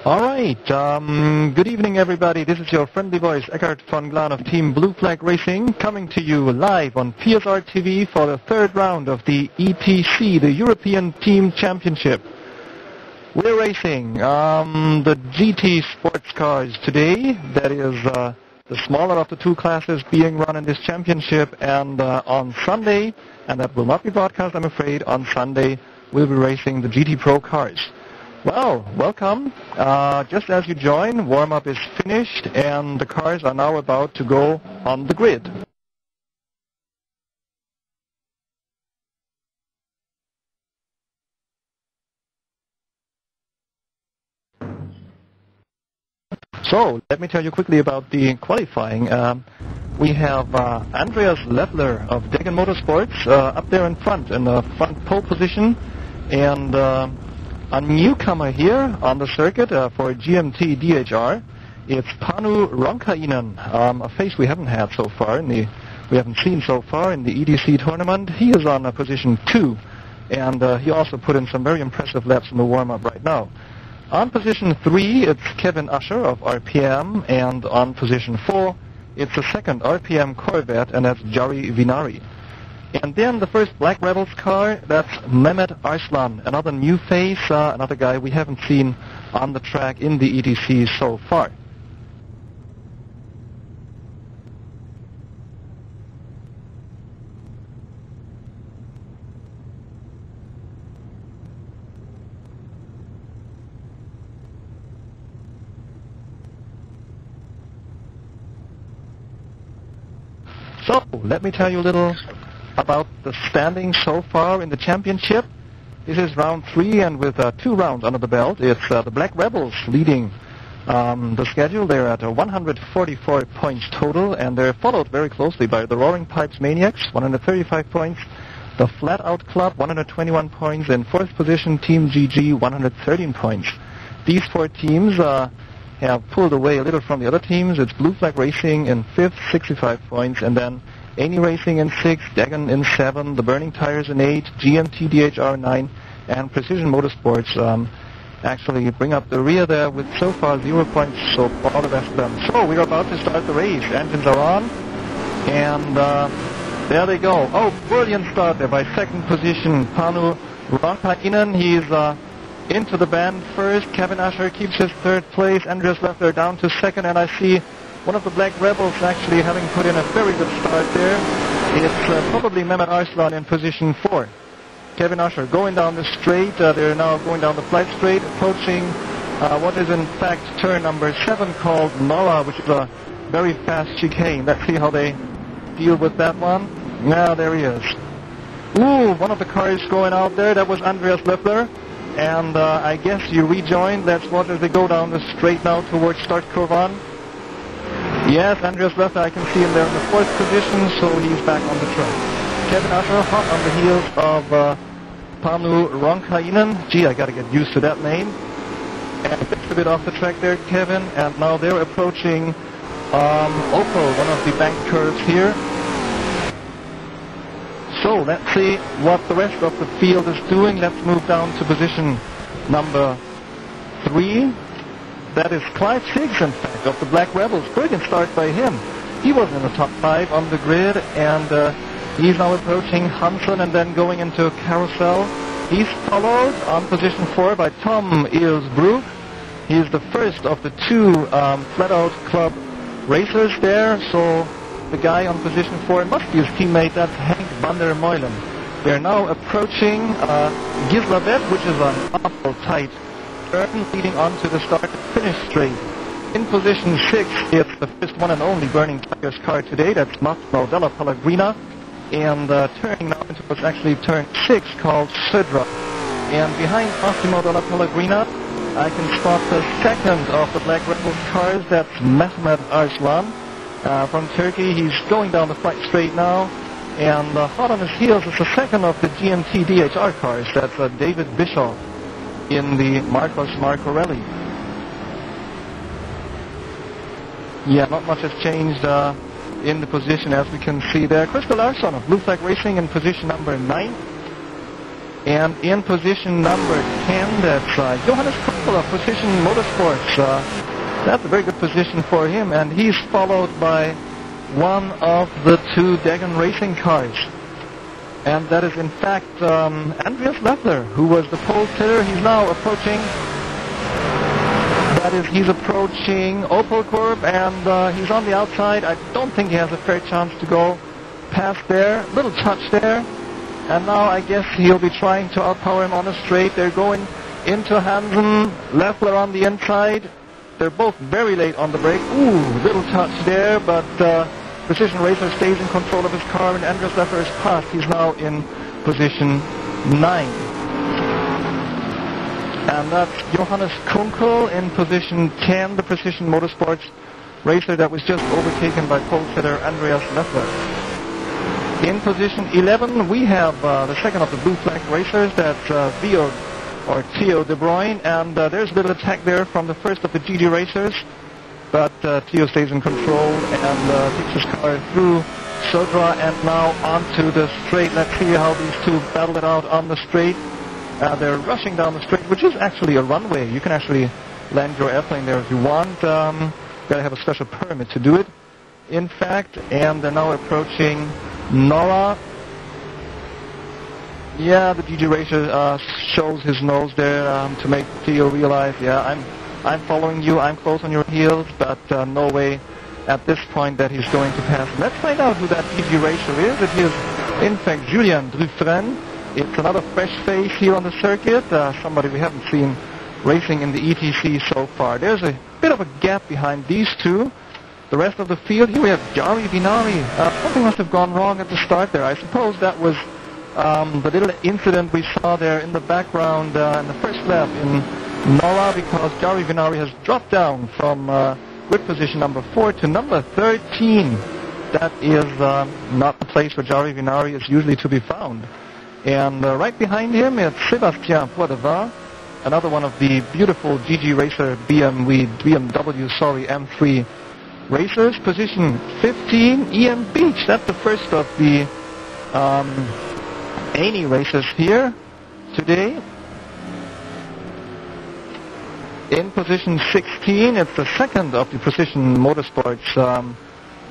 Alright, good evening everybody. This is your friendly voice Eckhard von Glan of Team Blue Flag Racing, coming to you live on PSR TV for the third round of the ETC, the European Team Championship. We're racing the GT sports cars today. That is the smaller of the two classes being run in this championship, and on Sunday, and that will not be broadcast I'm afraid, on Sunday we'll be racing the GT Pro cars. Well, welcome. Just as you join, warm-up is finished and the cars are now about to go on the grid. So, let me tell you quickly about the qualifying. We have Andreas Leffler of Degan Motorsports up there in front, in the front pole position, and a newcomer here on the circuit for GMT-DH, it's Panu Ronkainen, a face we haven't had so far, we haven't seen so far in the EDC tournament. He is on position 2, and he also put in some very impressive laps in the warm-up right now. On position 3, it's Kevin Usher of RPM, and on position 4, it's a second RPM Corvette, and that's Jari Vinari. And then the first Black Rebels car, that's Mehmet Arslan, another new face, another guy we haven't seen on the track in the ETC so far. So, let me tell you a little about the standings so far in the championship. This is round 3, and with 2 rounds under the belt, it's the Black Rebels leading the schedule. They're at 144 points total, and they're followed very closely by the Roaring Pipes Maniacs, 135 points, the FlatOut Club, 121 points, and 4th position Team GG, 113 points. These 4 teams have pulled away a little from the other teams. It's Blue Flag Racing in 5th, 65 points, and then Amy Racing in 6th, Degan in 7th, the Burning Tires in 8th, GMT-DH 9, and Precision Motorsports actually bring up the rear there with so far 0 points, so all the best to them. So we're about to start the race. Engines are on, and there they go. Oh, brilliant start there by 2nd position, Panu Ronkainen. He's into the band first. Kevin Usher keeps his 3rd place. Andreas Leffler down to 2nd, and I see one of the Black Rebels actually having put in a very good start there. It's probably Mehmet Arslan in position 4. Kevin Usher going down the straight. They're now going down the flight straight, approaching what is in fact turn number 7 called Nora, which is a very fast chicane. Let's see how they deal with that one. Now there he is. Ooh, one of the cars going out there. That was Andreas Leffler. And I guess you rejoined. Let's watch as they go down the straight now towards start curve on. Yes, Andreas Leffler, I can see him there in the 4th position, so he's back on the track. Kevin Usher hot on the heels of Panu Ronkainen. Gee, I gotta get used to that name. And picks a bit off the track there, Kevin, and now they're approaching Opel, one of the bank curves here. So let's see what the rest of the field is doing. Let's move down to position number 3. That is Clive Siggs, in fact, of the Black Rebels. Brilliant start by him. He was in the top 5 on the grid, and he's now approaching Hansen and then going into Carousel. He's followed on position 4 by Tom Eelsbroek. He's the first of the 2 FlatOut Club racers there, so the guy on position 4 must be his teammate. That's Henk van der Meulen. They're now approaching Gislavet, which is an awful tight turn leading on to the start and finish straight. In position 6, it's the first one and only Burning Tires car today. That's Massimo Della Pellegrina. And turning now into what's actually turn 6 called Södra. And behind Massimo Della Pellegrina, I can spot the 2nd of the Black Rebels cars. That's Mehmet Arslan from Turkey. He's going down the flight straight now. And hot on his heels is the 2nd of the GMT-DH cars. That's David Bischoff in the Marcos Marcorelli. Yeah, not much has changed in the position as we can see there. Christopher Larsson of Blue Flag Racing in position number 9. And in position number 10, that's Johannes Kunkel of Precision Motorsports. That's a very good position for him, and he's followed by one of the two Degan racing cars. And that is in fact Andreas Leffler, who was the pole sitter. He's now approaching, that is, he's approaching Opel Corp, and he's on the outside. I don't think he has a fair chance to go past there. Little touch there. And now I guess he'll be trying to outpower him on a straight. They're going into Hansen, Leffler on the inside. They're both very late on the brake. Ooh, little touch there, but Precision Racer stays in control of his car, and Andreas Leffler is past. He's now in position 9. And that's Johannes Kunkel in position 10, the Precision Motorsports racer that was just overtaken by pole sitter Andreas Leffler. In position 11, we have the second of the blue flag racers. That's Theo De Bruyne, and there's a little attack there from the first of the GT racers, but Theo stays in control and takes his car through Sodra and now onto the straight. Let's see how these two battle it out on the straight. They're rushing down the straight, which is actually a runway. You can actually land your airplane there if you want. You gotta have a special permit to do it, in fact. And they're now approaching Nora. Yeah, the GT racer shows his nose there to make Theo realize, yeah, I'm following you, I'm close on your heels, but no way at this point that he's going to pass. Let's find out who that GT racer is. It is, in fact, Julien Dufresne. It's another fresh face here on the circuit, somebody we haven't seen racing in the ETC so far. There's a bit of a gap behind these two. The rest of the field, here we have Jari Vinari. Something must have gone wrong at the start there. I suppose that was the little incident we saw there in the background in the first lap in Nora, because Jari Vinari has dropped down from grid position number 4 to number 13. That is not the place where Jari Vinari is usually to be found. And right behind him is Sébastien Poitevin, another one of the beautiful GT Racer BMW M3 racers. Position 15, Ian Beach. That's the first of the ANY racers here today. In position 16, it's the second of the Precision Motorsports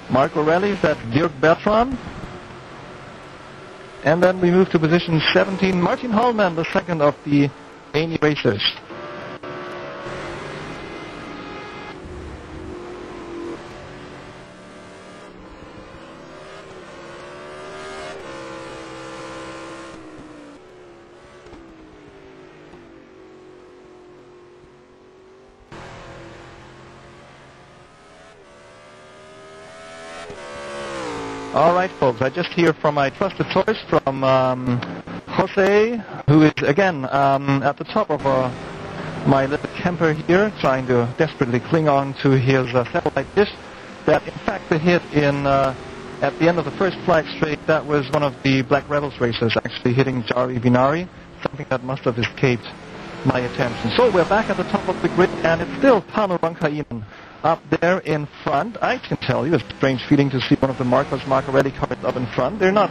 Marco rallies. That's Dirk Bertram. And then we move to position 17, Martin Hallman, the second of the ANY racers. All right, folks, I just hear from my trusted source, from Jose, who is, again, at the top of my little camper here, trying to desperately cling on to his satellite dish, that, in fact, the hit in at the end of the first flag straight, that was one of the Black Rebels racers actually hitting Jari Vinari, something that must have escaped my attention. So we're back at the top of the grid, and it's still Panu Roncainen up there in front. I can tell you, it's a strange feeling to see one of the Marco Rally cars up in front. They're not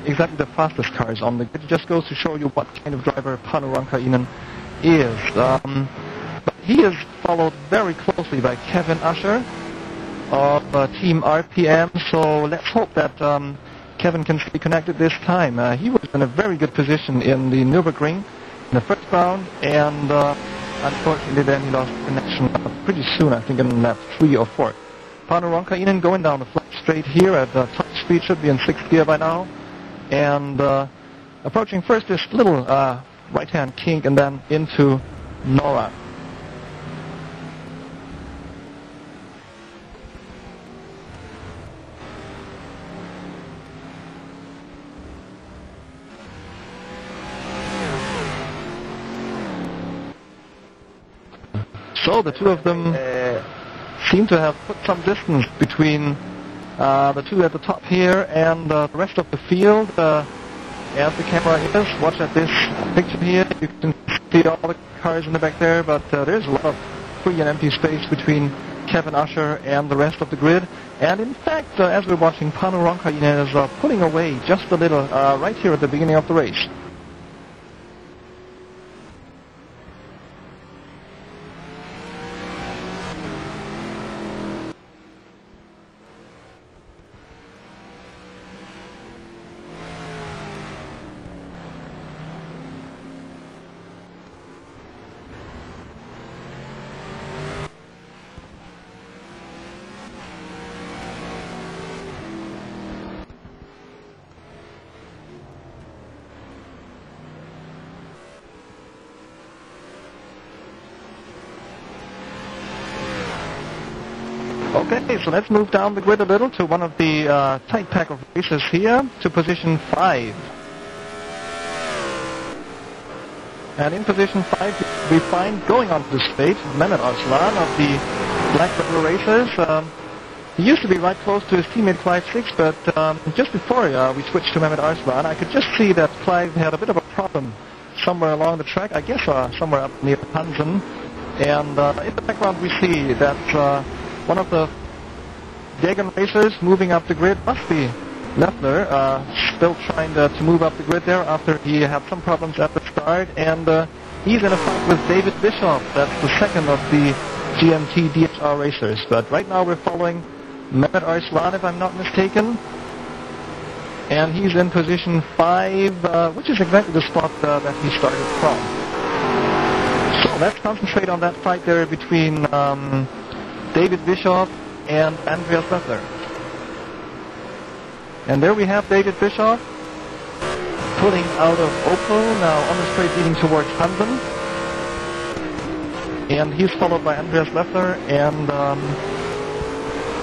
exactly the fastest cars on the grid. It just goes to show you what kind of driver Panu Roncainen is. But he is followed very closely by Kevin Usher of Team RPM, so let's hope that Kevin can stay connected this time. He was in a very good position in the Nürburgring in the first round, and unfortunately then he lost connection pretty soon, I think in lap 3 or 4. Panu Roncainen going down the flat straight here at top speed, should be in 6th gear by now, and approaching first this little right-hand kink and then into Nora. So the two of them seem to have put some distance between the two at the top here and the rest of the field. As the camera is, watch at this picture here, you can see all the cars in the back there, but there's a lot of free and empty space between Kevin Usher and the rest of the grid. And in fact, as we're watching, Panu Roncainen is pulling away just a little right here at the beginning of the race. Okay, so let's move down the grid a little to one of the tight pack of racers here, to position 5. And in position 5, we find, going on to the straight, Mehmet Arslan of the Black Rebel Racers. He used to be right close to his teammate Clive 6, but just before we switched to Mehmet Arslan, I could just see that Clive had a bit of a problem somewhere along the track, I guess somewhere up near Hansen. And in the background we see that one of the Degan racers moving up the grid must be Leffler, still trying to move up the grid there after he had some problems at the start. And he's in a fight with David Bischoff. That's the second of the GMT-DH racers. But right now we're following Mehmet Arslan, if I'm not mistaken. And he's in position 5, which is exactly the spot that he started from. So let's concentrate on that fight there between David Bischoff and Andreas Leffler. And there we have David Bischoff pulling out of Opel, now on the straight leading towards Hansen. And he's followed by Andreas Leffler, and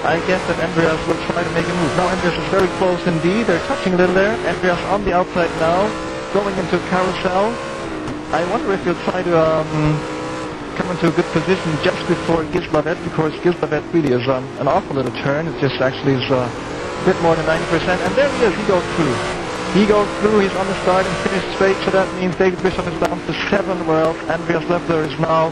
I guess that Andreas will try to make a move. Now Andreas is very close indeed. They're touching a little there. Andreas on the outside now, going into carousel. I wonder if he'll try to come into a good position just before Gislaved, because Gislaved really is an awful little turn. It just actually is a bit more than 90%. And there he is. He goes through. He goes through. He's on the start and finish straight. So that means David Bischoff is down to 7, whereas Andreas Leffler is now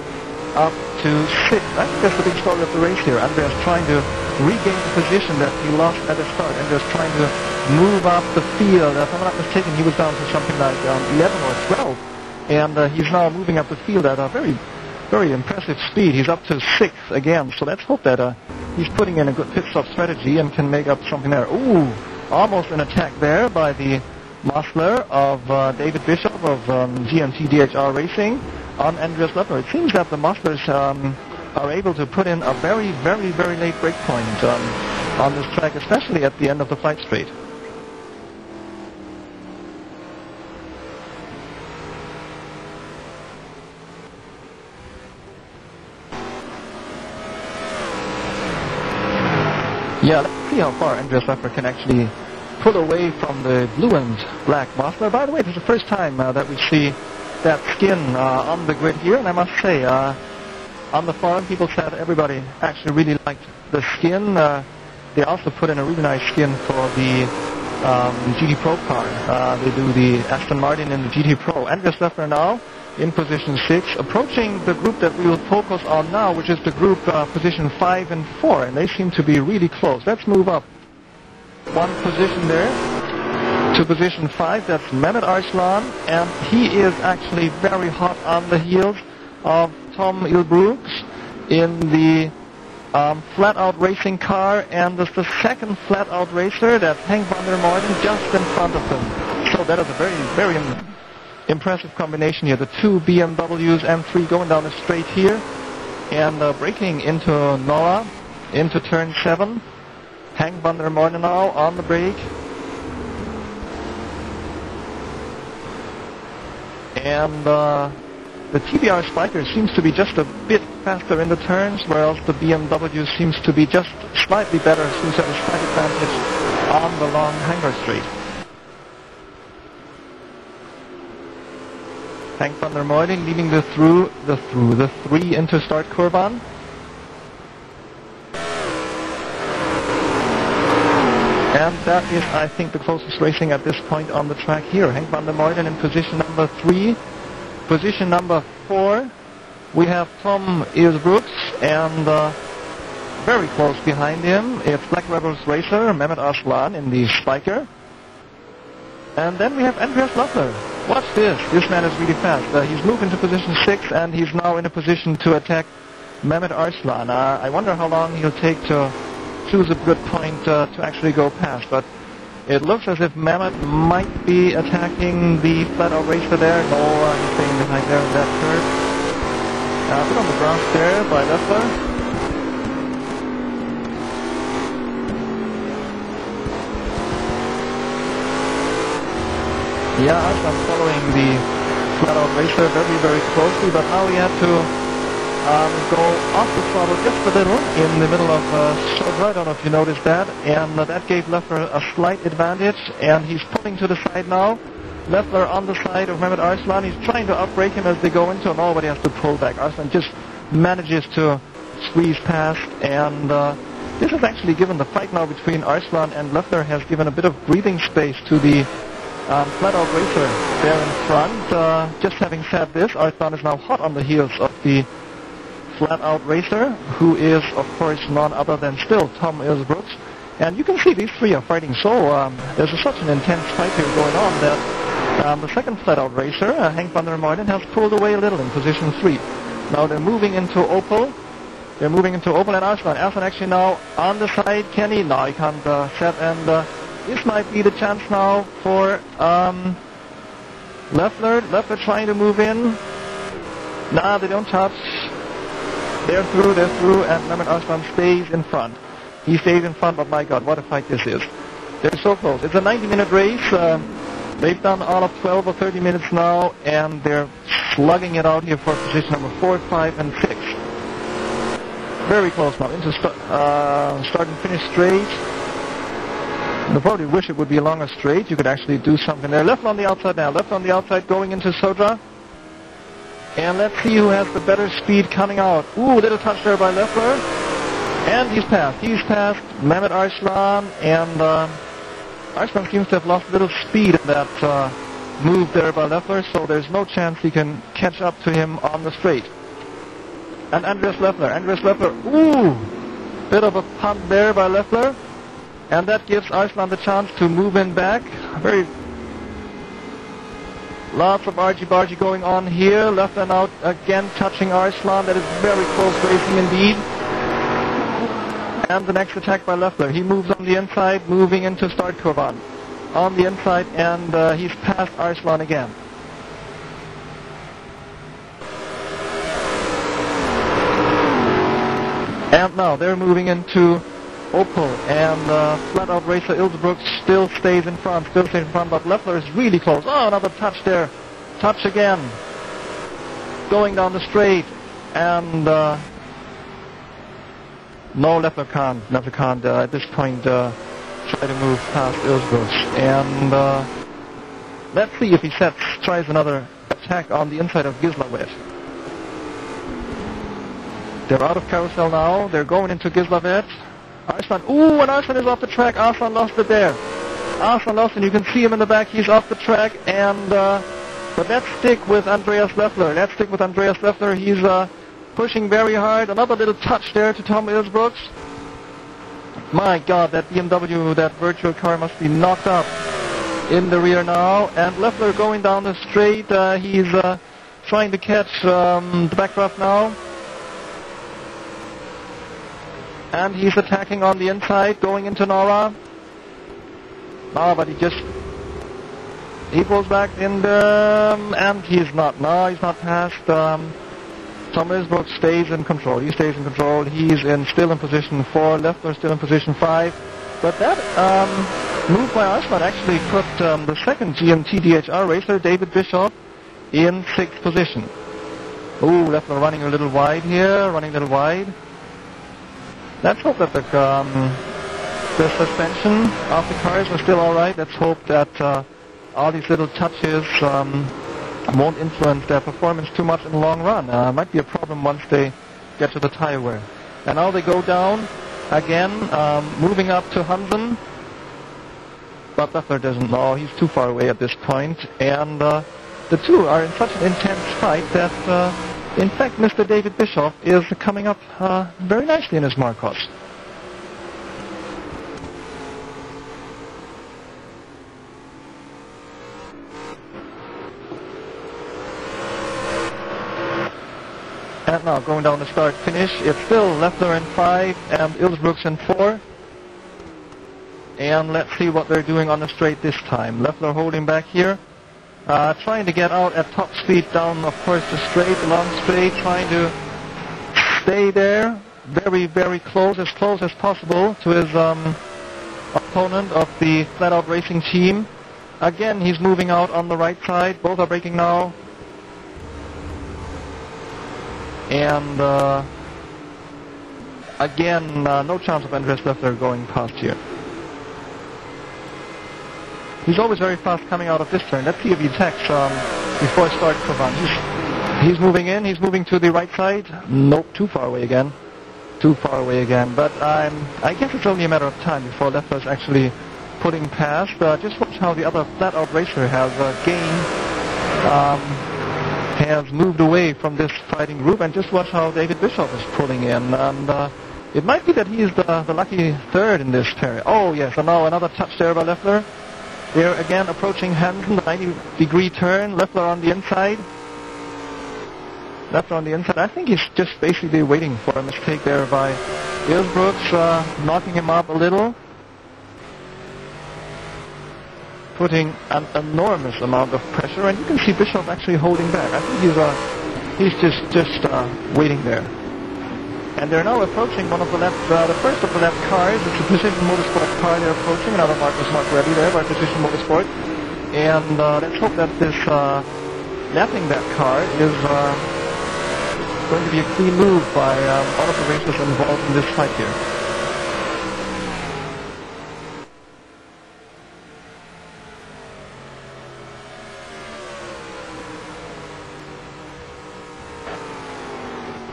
up to 6. I think that's the big story of the race here. Andreas trying to regain the position that he lost at the start. Andreas trying to move up the field. If I'm not mistaken, he was down to something like 11 or 12. And he's now moving up the field at a very, very impressive speed. He's up to 6 again. So let's hope that he's putting in a good pit stop strategy and can make up something there. Ooh, almost an attack there by the muscler of David Bischoff of GMT-DH Racing on Andreas Leffler. It seems that the musclers are able to put in a very, very, very late break point on this track, especially at the end of the flight straight. Yeah, let's see how far Andreas Leffler can actually pull away from the blue and black muscler. By the way, this is the first time that we see that skin on the grid here, and I must say, on the forum people said everybody actually really liked the skin. They also put in a really nice skin for the GT Pro car. They do the Aston Martin in the GT Pro. Andreas Leffler now in position 6, approaching the group that we will focus on now, which is the group position 5 and 4, and they seem to be really close. Let's move up one position there to position 5. That's Mehmet Arslan, and he is actually very hot on the heels of Tom Ilbrooks in the FlatOut racing car, and there's the second FlatOut racer, that's Henk van der Moiden, just in front of him. So that is a very, very impressive combination here. The two BMWs M3 going down the straight here, and braking into Nora, into turn 7. Henk van der Moiden now on the brake. And the TBR Spiker seems to be just a bit faster in the turns, whereas the BMW seems to be just slightly better, seems to have a slight advantage on the long hanger straight. Henk van der Moiden leading the 3 into start Kurban. And that is, I think, the closest racing at this point on the track here. Henk van der Moiden in position number 3. Position number 4, we have Tom Ilbrooks, and very close behind him, it's Black Rebels racer Mehmet Arslan in the Spiker. And then we have Andreas Leffler. Watch this. This man is really fast. He's moved into position 6, and he's now in a position to attack Mehmet Arslan. I wonder how long he'll take to choose a good point to actually go past. But it looks as if Mehmet might be attacking the FlatOut racer there. No, he's staying behind there in that curve. A bit on the ground there by Leffler. Yeah, I'm following the FlatOut racer very, very closely, but now we have to go off the throttle just a little in the middle of Sodra. I don't know if you noticed that. And that gave Leffler a slight advantage. And he's pulling to the side now. Leffler on the side of Mehmet Arslan. He's trying to outbrake him as they go into him. Nobody has to pull back. Arslan just manages to squeeze past. And this has actually given the fight now between Arslan and Leffler has given a bit of breathing space to the FlatOut racer there in front. Just having said this, Arslan is now hot on the heels of the FlatOut racer, who is, of course, none other than still Tom Ilsbrooks. And you can see these three are fighting so, there's such an intense fight here going on that the second FlatOut racer, Henk van der Meulen, has pulled away a little in position 3. Now they're moving into Opel. They're moving into Opel and Arslan. Arslan actually now on the side. Can he? No, he can't set. And this might be the chance now for Leffler. Leffler trying to move in. Nah, they don't touch. They're through, and Mehmet Arslan stays in front. He stays in front, but my God, what a fight this is. They're so close. It's a 90-minute race. They've done all of 12 or 30 minutes now, and they're slugging it out here for position number 4, 5, and 6. Very close now into start and finish straight. I probably wish it would be a longer straight. You could actually do something there. Left on the outside now. Left on the outside going into Sodra. And let's see who has the better speed coming out. Ooh, little touch there by Leffler. And he's passed. He's passed Mehmet Arslan. And Arslan seems to have lost a little speed in that move there by Leffler. So there's no chance he can catch up to him on the straight. And Andreas Leffler, ooh, bit of a punt there by Leffler, and that gives Arslan the chance to move in back. Lots of argy-bargy going on here. Leffler now again touching Arslan. That is very close racing indeed. And the next attack by Leffler. He moves on the inside, moving into Startkurvan. On the inside, and he's passed Arslan again. And now they're moving into Opel, and FlatOut racer Ilsbrooks still stays in front, but Leffler is really close. Oh, another touch there. Touch again. Going down the straight, and no, Leffler can't at this point try to move past Ilsbrooks. And let's see if he tries another attack on the inside of Gislaved. They're out of carousel now. They're going into Gislaved. Arslan. Ooh, and Arslan is off the track. Arslan lost it there. Arslan lost it. You can see him in the back. He's off the track. And but let's stick with Andreas Leffler. He's pushing very hard. Another little touch there to Tom Ilsbrooks. My God, that BMW, that virtual car must be knocked up in the rear now. And Leffler going down the straight. He's trying to catch the backdraft now. And he's attacking on the inside, going into Nora. No, but he pulls back in the, and he's not past. Tom Ilsbrooks stays in control. He's still in position 4. Leffler still in position 5. But that move by Arslan actually put the second GMT-DH racer, David Bischoff, in 6th position. Ooh, Leffler running a little wide here, Let's hope that the suspension of the cars are still alright. Let's hope that all these little touches won't influence their performance too much in the long run. Might be a problem once they get to the tire wear. And now they go down again, moving up to Hansen. But Leffler doesn't know. He's too far away at this point. And the two are in such an intense fight that in fact, Mr. David Bischoff is coming up very nicely in his Marcos. And now going down the start finish, it's still Leffler in 5 and Ilsbrooks in 4. And let's see what they're doing on the straight this time. Leffler holding back here. Trying to get out at top speed down, of course, the long straight, trying to stay there, very, very close as possible to his opponent of the FlatOut Racing team. Again, he's moving out on the right side. Both are braking now. And again, no chance of Andreas Leffler going past here. He's always very fast coming out of this turn. Let's see if he attacks before it starts to run. He's moving in. He's moving to the right side. Nope, too far away again. Too far away again. But I guess it's only a matter of time before Leffler's actually putting past. Just watch how the other FlatOut racer has has moved away from this fighting group, and just watch how David Bischoff is pulling in. And it might be that he is the lucky third in this pair. Oh yes, and now another touch there by Leffler. They're again approaching Hansen, the 90-degree turn. Leffler on the inside. Leffler on the inside. I think he's just basically waiting for a mistake there by Ilsbrooks, knocking him up a little, putting an enormous amount of pressure, and you can see Bischoff actually holding back. I think he's just waiting there. And they're now approaching one of the first of the left cars. It's a Precision Motorsport car they're approaching. Another Marcus Marquarelli there by Precision Motorsport. And let's hope that this lapping that car is going to be a clean move by all of the racers involved in this fight here.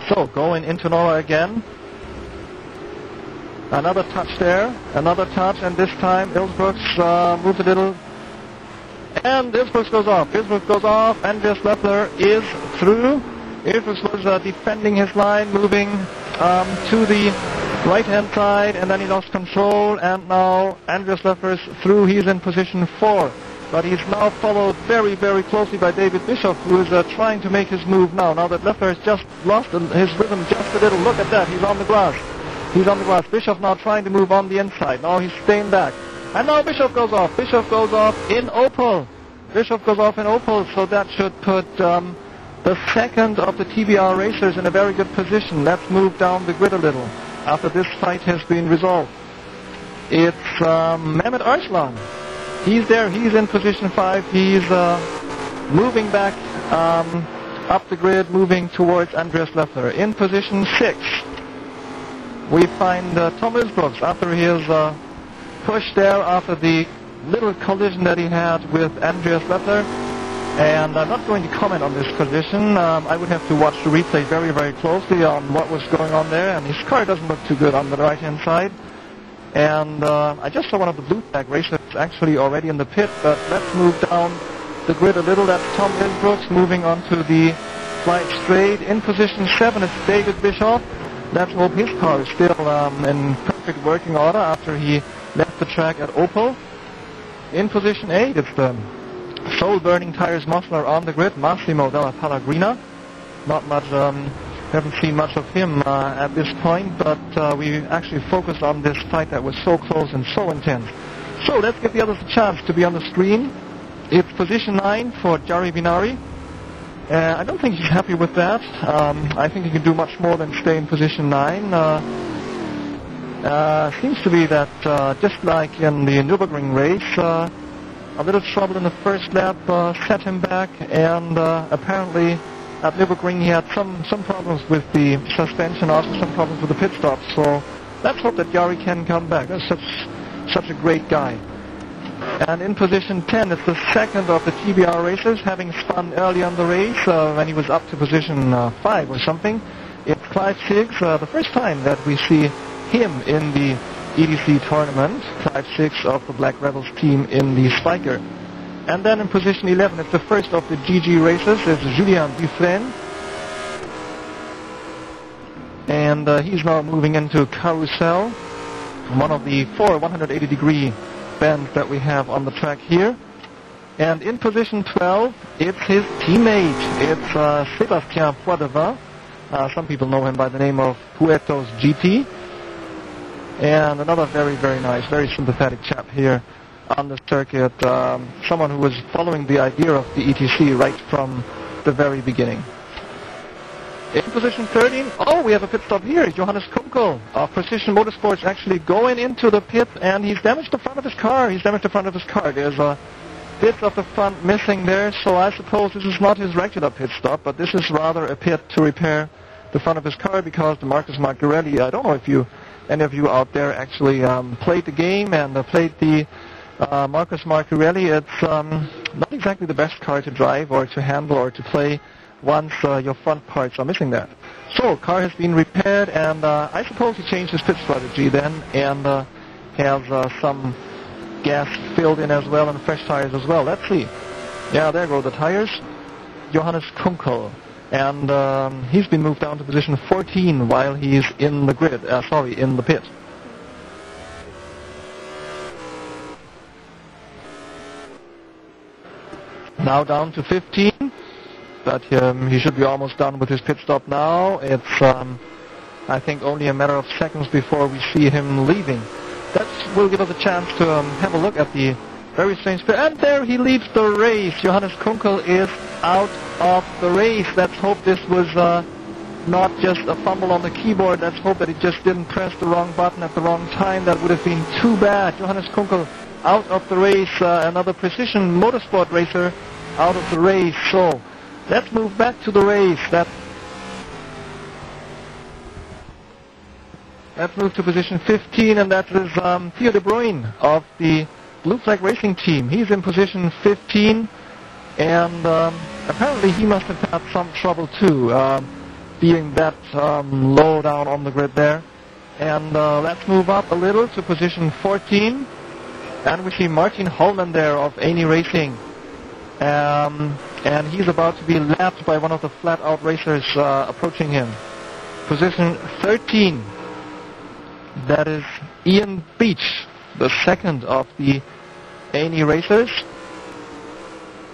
So, going into Nora again. Another touch there, another touch, and this time Ilsbrooks moves a little. And Ilsbrooks goes off. Ilsbrooks goes off, Andreas Leffler is through. Ilsbrooks was defending his line, moving to the right-hand side, and then he lost control, and now Andreas Leffler is through. He's in position 4. But he's now followed very, very closely by David Bischoff, who is trying to make his move now. Now that Leffler has just lost his rhythm just a little. Look at that. He's on the grass. He's on the grass. Bischoff now trying to move on the inside. Now he's staying back. And now Bischoff goes off. Bischoff goes off in Opel. Bischoff goes off in Opel, so that should put the second of the TBR racers in a very good position. Let's move down the grid a little after this fight has been resolved. It's Mehmet Arslan. He's there, he's in position 5, he's moving back up the grid, moving towards Andreas Leffler. In position 6, we find Tom Ilsbrooks after his push there, after the little collision that he had with Andreas Leffler. And I'm not going to comment on this collision. I would have to watch the replay very, very closely on what was going on there, and his car doesn't look too good on the right-hand side. And I just saw one of the blue flag racers actually already in the pit, but let's move down the grid a little. That's Tom Ilsbrooks moving onto the flight straight. In position 7 is David Bischoff. Let's hope his car is still in perfect working order after he left the track at Opel. In position 8, it's the soul-burning tires muscler on the grid, Massimo Della Pellegrina. Not much... haven't seen much of him at this point, but we actually focused on this fight that was so close and so intense. So let's give the others a chance to be on the screen. It's position 9 for Jari Vinari. I don't think he's happy with that. I think he can do much more than stay in position 9. Seems to be that just like in the Nürburgring race, a little trouble in the first lap set him back, and apparently at Nürburgring he had some problems with the suspension, also some problems with the pit stop, so let's hope that Jari can come back. That's such a great guy. And in position 10 is the second of the TBR racers, having spun early on the race when he was up to position 5 or something. It's Clive Six, the first time that we see him in the EDC tournament. Clive Six of the Black Rebels team in the Spiker. And then in position 11, it's the first of the GG racers, it's Julien Dufresne. And he's now moving into Carousel, one of the 4 180-degree bends that we have on the track here. And in position 12, it's his teammate, it's Sébastien Poidevin. Some people know him by the name of Puertos GT. And another very, very nice, very sympathetic chap here on the circuit, someone who was following the idea of the ETC right from the very beginning. In position 13, oh, we have a pit stop here. Johannes Kunkel of Precision Motorsports actually going into the pit, and he's damaged the front of his car. There's bits of the front missing there, so I suppose this is not his regular pit stop, but this is rather a pit to repair the front of his car because the Marcus Marcarelli, I don't know if any of you out there actually played the game and played the Marcus Marcarelli. It's not exactly the best car to drive or to handle or to play once your front parts are missing that. So, car has been repaired, and I suppose he changed his pit strategy then and has some gas filled in as well and fresh tires as well. Let's see. Yeah, there go the tires. Johannes Kunkel. And he's been moved down to position 14 while he's in the grid, in the pit. Now down to 15, but he should be almost done with his pit stop now. It's, I think, only a matter of seconds before we see him leaving. That will give us a chance to have a look at the very strange pit. And there he leaves the race. Johannes Kunkel is out of the race. Let's hope this was not just a fumble on the keyboard. Let's hope that he just didn't press the wrong button at the wrong time. That would have been too bad. Johannes Kunkel out of the race. Another Precision Motorsport racer out of the race. So let's move back to the race. Let's move to position 15, and that is Theo de Bruyne of the Blue Flag Racing Team. He's in position 15, and apparently he must have had some trouble too, being that low down on the grid there. And let's move up a little to position 14, and we see Martin Holman there of Eni Racing. And he's about to be lapped by one of the FlatOut racers approaching him. Position 13, that is Ian Beach, the second of the Eni racers.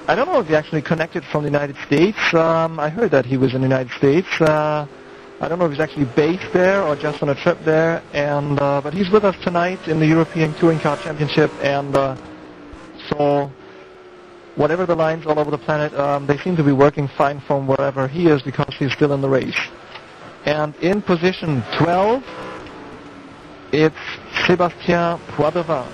I don't know if he actually connected from the United States. I heard that he was in the United States. I don't know if he's actually based there or just on a trip there. And but he's with us tonight in the European Touring Car Championship. And so whatever the lines all over the planet, they seem to be working fine from wherever he is because he's still in the race. And in position 12, it's Sébastien Poidevin.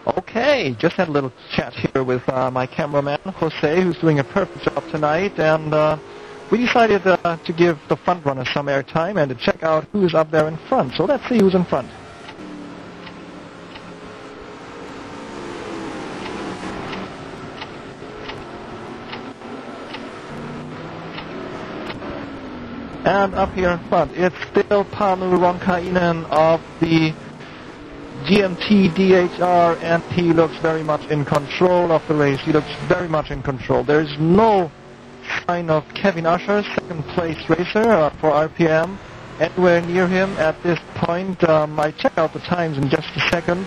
Okay, just had a little chat here with my cameraman, Jose, who's doing a perfect job tonight, and we decided to give the front runners some airtime and to check out who's up there in front. So let's see who's in front. And up here in front, it's still Panu Ronkainen of the GMT-DH, and he looks very much in control of the race. He looks very much in control. There's no sign of Kevin Usher, second place racer for RPM, anywhere near him at this point. I check out the times in just a second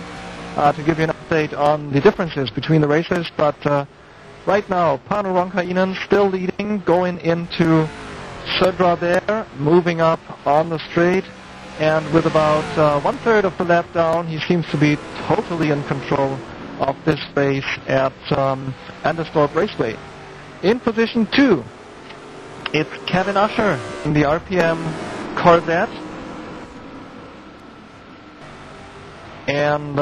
to give you an update on the differences between the racers, but right now Panu Ronkainen still leading, going into Södra there, moving up on the straight, and with about 1/3 of the lap down, he seems to be totally in control of this race at Anderstorp Raceway. In position 2, it's Kevin Usher in the RPM Corvette. And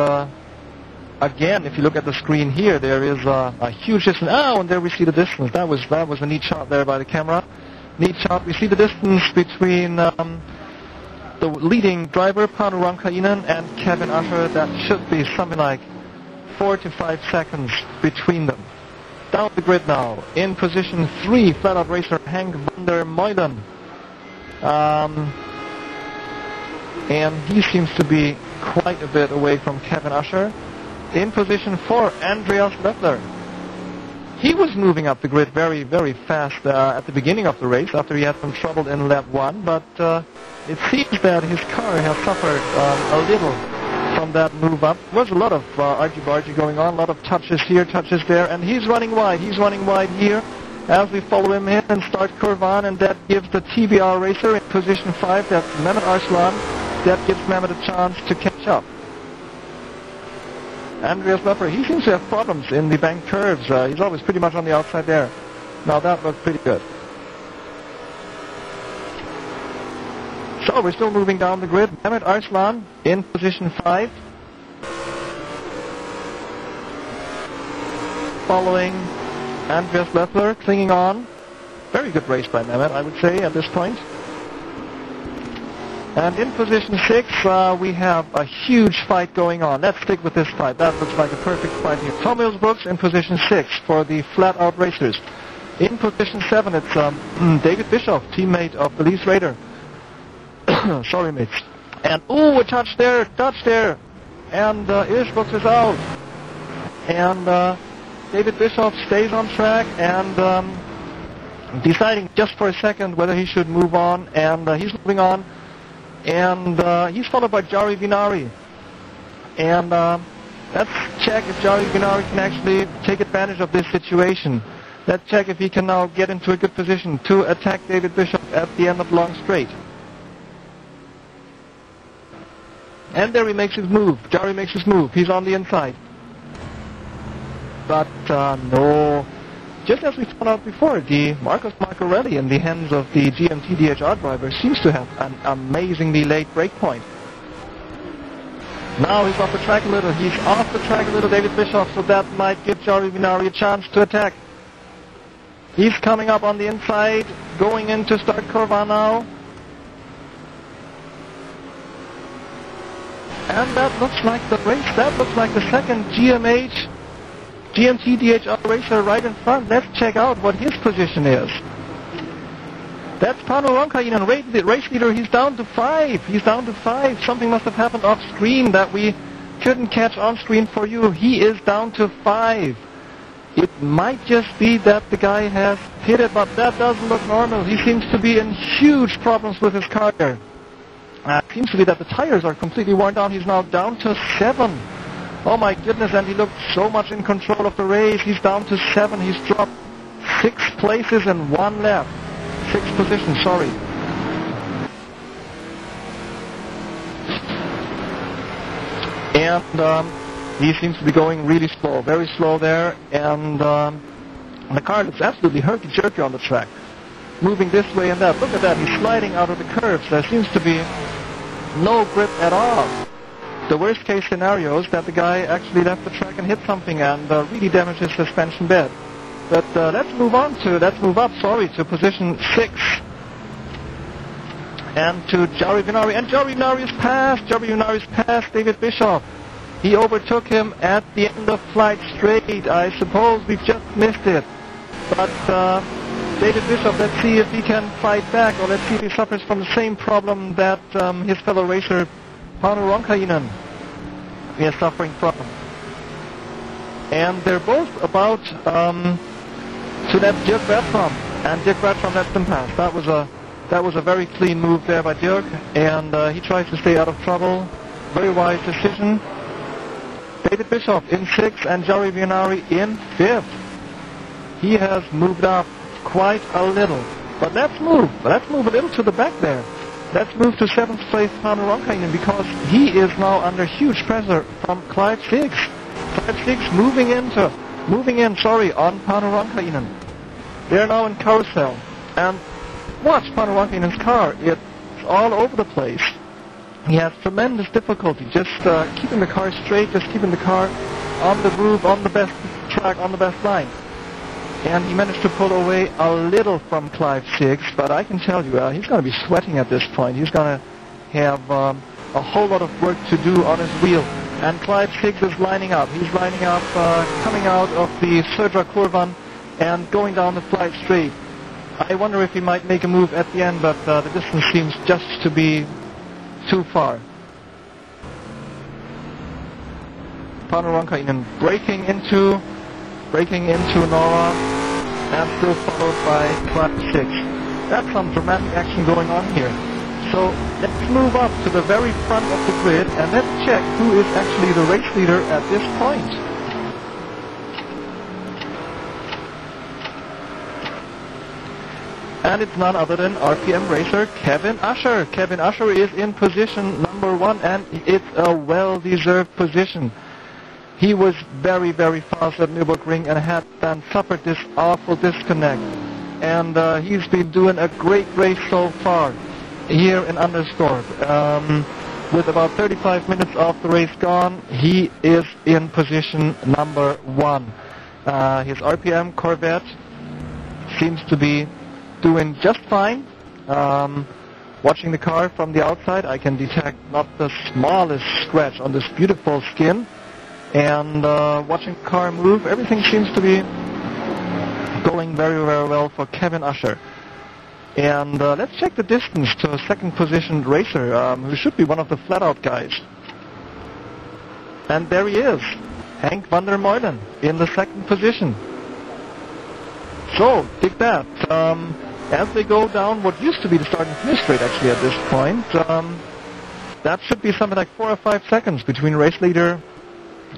again, if you look at the screen here, there is a huge distance. Oh, and there we see the distance. That was a neat shot there by the camera. Neat shot. We see the distance between the leading driver, Panu Ronkainen, and Kevin Usher. That should be something like 4 to 5 seconds between them. Down the grid now, in position 3, FlatOut racer Henk van der Meulen. And he seems to be quite a bit away from Kevin Usher. In position 4, Andreas Löffler. He was moving up the grid very, very fast at the beginning of the race after he had some trouble in lap 1, but it seems that his car has suffered a little from that move up. There was a lot of argy-bargy going on, a lot of touches here, touches there, and he's running wide. He's running wide here as we follow him in and start curve on, and that gives the TBR racer in position 5, that's Mehmet Arslan, that gives Mehmet a chance to catch up. Andreas Lepper, he seems to have problems in the bank curves. He's always pretty much on the outside there. Now that looked pretty good. So we're still moving down the grid. Mehmet Arslan in position 5. Following Andreas Lepper, clinging on. Very good race by Mehmet, I would say, at this point. And in position 6, we have a huge fight going on. Let's stick with this fight. That looks like a perfect fight here. Tom Mills-Brooks in position 6 for the FlatOut racers. In position 7, it's David Bischoff, teammate of the Lease Raider. Sorry, mates. And, ooh, a touch there. And Ilschbooks is out. And David Bischoff stays on track and deciding just for a second whether he should move on. And he's moving on. And he's followed by Jari Vinari. And let's check if Jari Vinari can actually take advantage of this situation. Let's check if he can now get into a good position to attack David Bishop at the end of long straight. And there he makes his move. Jari makes his move. He's on the inside. But no. Just as we found out before, the Marcos Marcorelli in the hands of the GMT-DH driver seems to have an amazingly late break point. Now he's off the track a little. He's off the track a little, David Bischoff, so that might give Jari Vinari a chance to attack. He's coming up on the inside, going into start Curva now. And that looks like the race. That looks like the second GMT-DH racer right in front. Let's check out what his position is. That's Panu Ronkainen, race leader. He's down to 5. Something must have happened off screen that we couldn't catch on screen for you. He is down to 5. It might just be that the guy has hit it, but that doesn't look normal. He seems to be in huge problems with his car there. It seems to be that the tires are completely worn down. He's now down to 7. Oh my goodness, and he looked so much in control of the race. He's down to 7. He's dropped 6 places in 1 lap. 6th position, sorry. And he seems to be going really slow, very slow there. And the car looks absolutely herky-jerky on the track. Moving this way and that. Look at that, he's sliding out of the curves. There seems to be no grip at all. The worst case scenario is that the guy actually left the track and hit something and really damaged his suspension bed. But let's move up, to position 6. And to Jari Vinari. And Jari Vinari is past David Bischoff. He overtook him at the end of flight straight. I suppose we've just missed it. But David Bischoff, let's see if he can fight back, or let's see if he suffers from the same problem that his fellow racer Panu Ronkainen is suffering from. And they're both about to let Dirk Bertram, and Dirk Bertram lets them pass. That was a very clean move there by Dirk, and he tries to stay out of trouble. Very wise decision. David Bischoff in 6th and Jari Vinari in 5th. He has moved up quite a little. But let's move a little to the back there. Let's move to 7th place Panu Ronkainen, because he is now under huge pressure from Clive 6. Clive 6 moving in on Panu Ronkainen. They're now in carousel. And watch Panu Ronkainen's car. It's all over the place. He has tremendous difficulty just keeping the car straight, just keeping the car on the groove, on the best track, on the best line. And he managed to pull away a little from Clive 6, but I can tell you, he's going to be sweating at this point. He's going to have a whole lot of work to do on his wheel. And Clive 6 is lining up. He's lining up, coming out of the Södra Kurvan and going down the flight straight. I wonder if he might make a move at the end, but the distance seems just to be too far. Panu Ronkainen breaking into Nora, and still followed by Clive 6. That's some dramatic action going on here. So let's move up to the very front of the grid and let's check who is actually the race leader at this point. And it's none other than RPM racer Kevin Usher. Kevin Usher is in position number 1, and it's a well-deserved position. He was very, very fast at Nürburgring and had then suffered this awful disconnect. And he's been doing a great race so far here in Anderstorp. With about 35 minutes of the race gone, he is in position number 1. His RPM Corvette seems to be doing just fine. Watching the car from the outside, I can detect not the smallest scratch on this beautiful skin. And watching the car move, everything seems to be going very, very well for Kevin Usher. And let's check the distance to a second positioned racer, who should be one of the FlatOut guys. And there he is, Henk van der Meulen in the second position. So, dig that. As they go down what used to be the start and finish straight actually at this point, that should be something like 4 or 5 seconds between race leader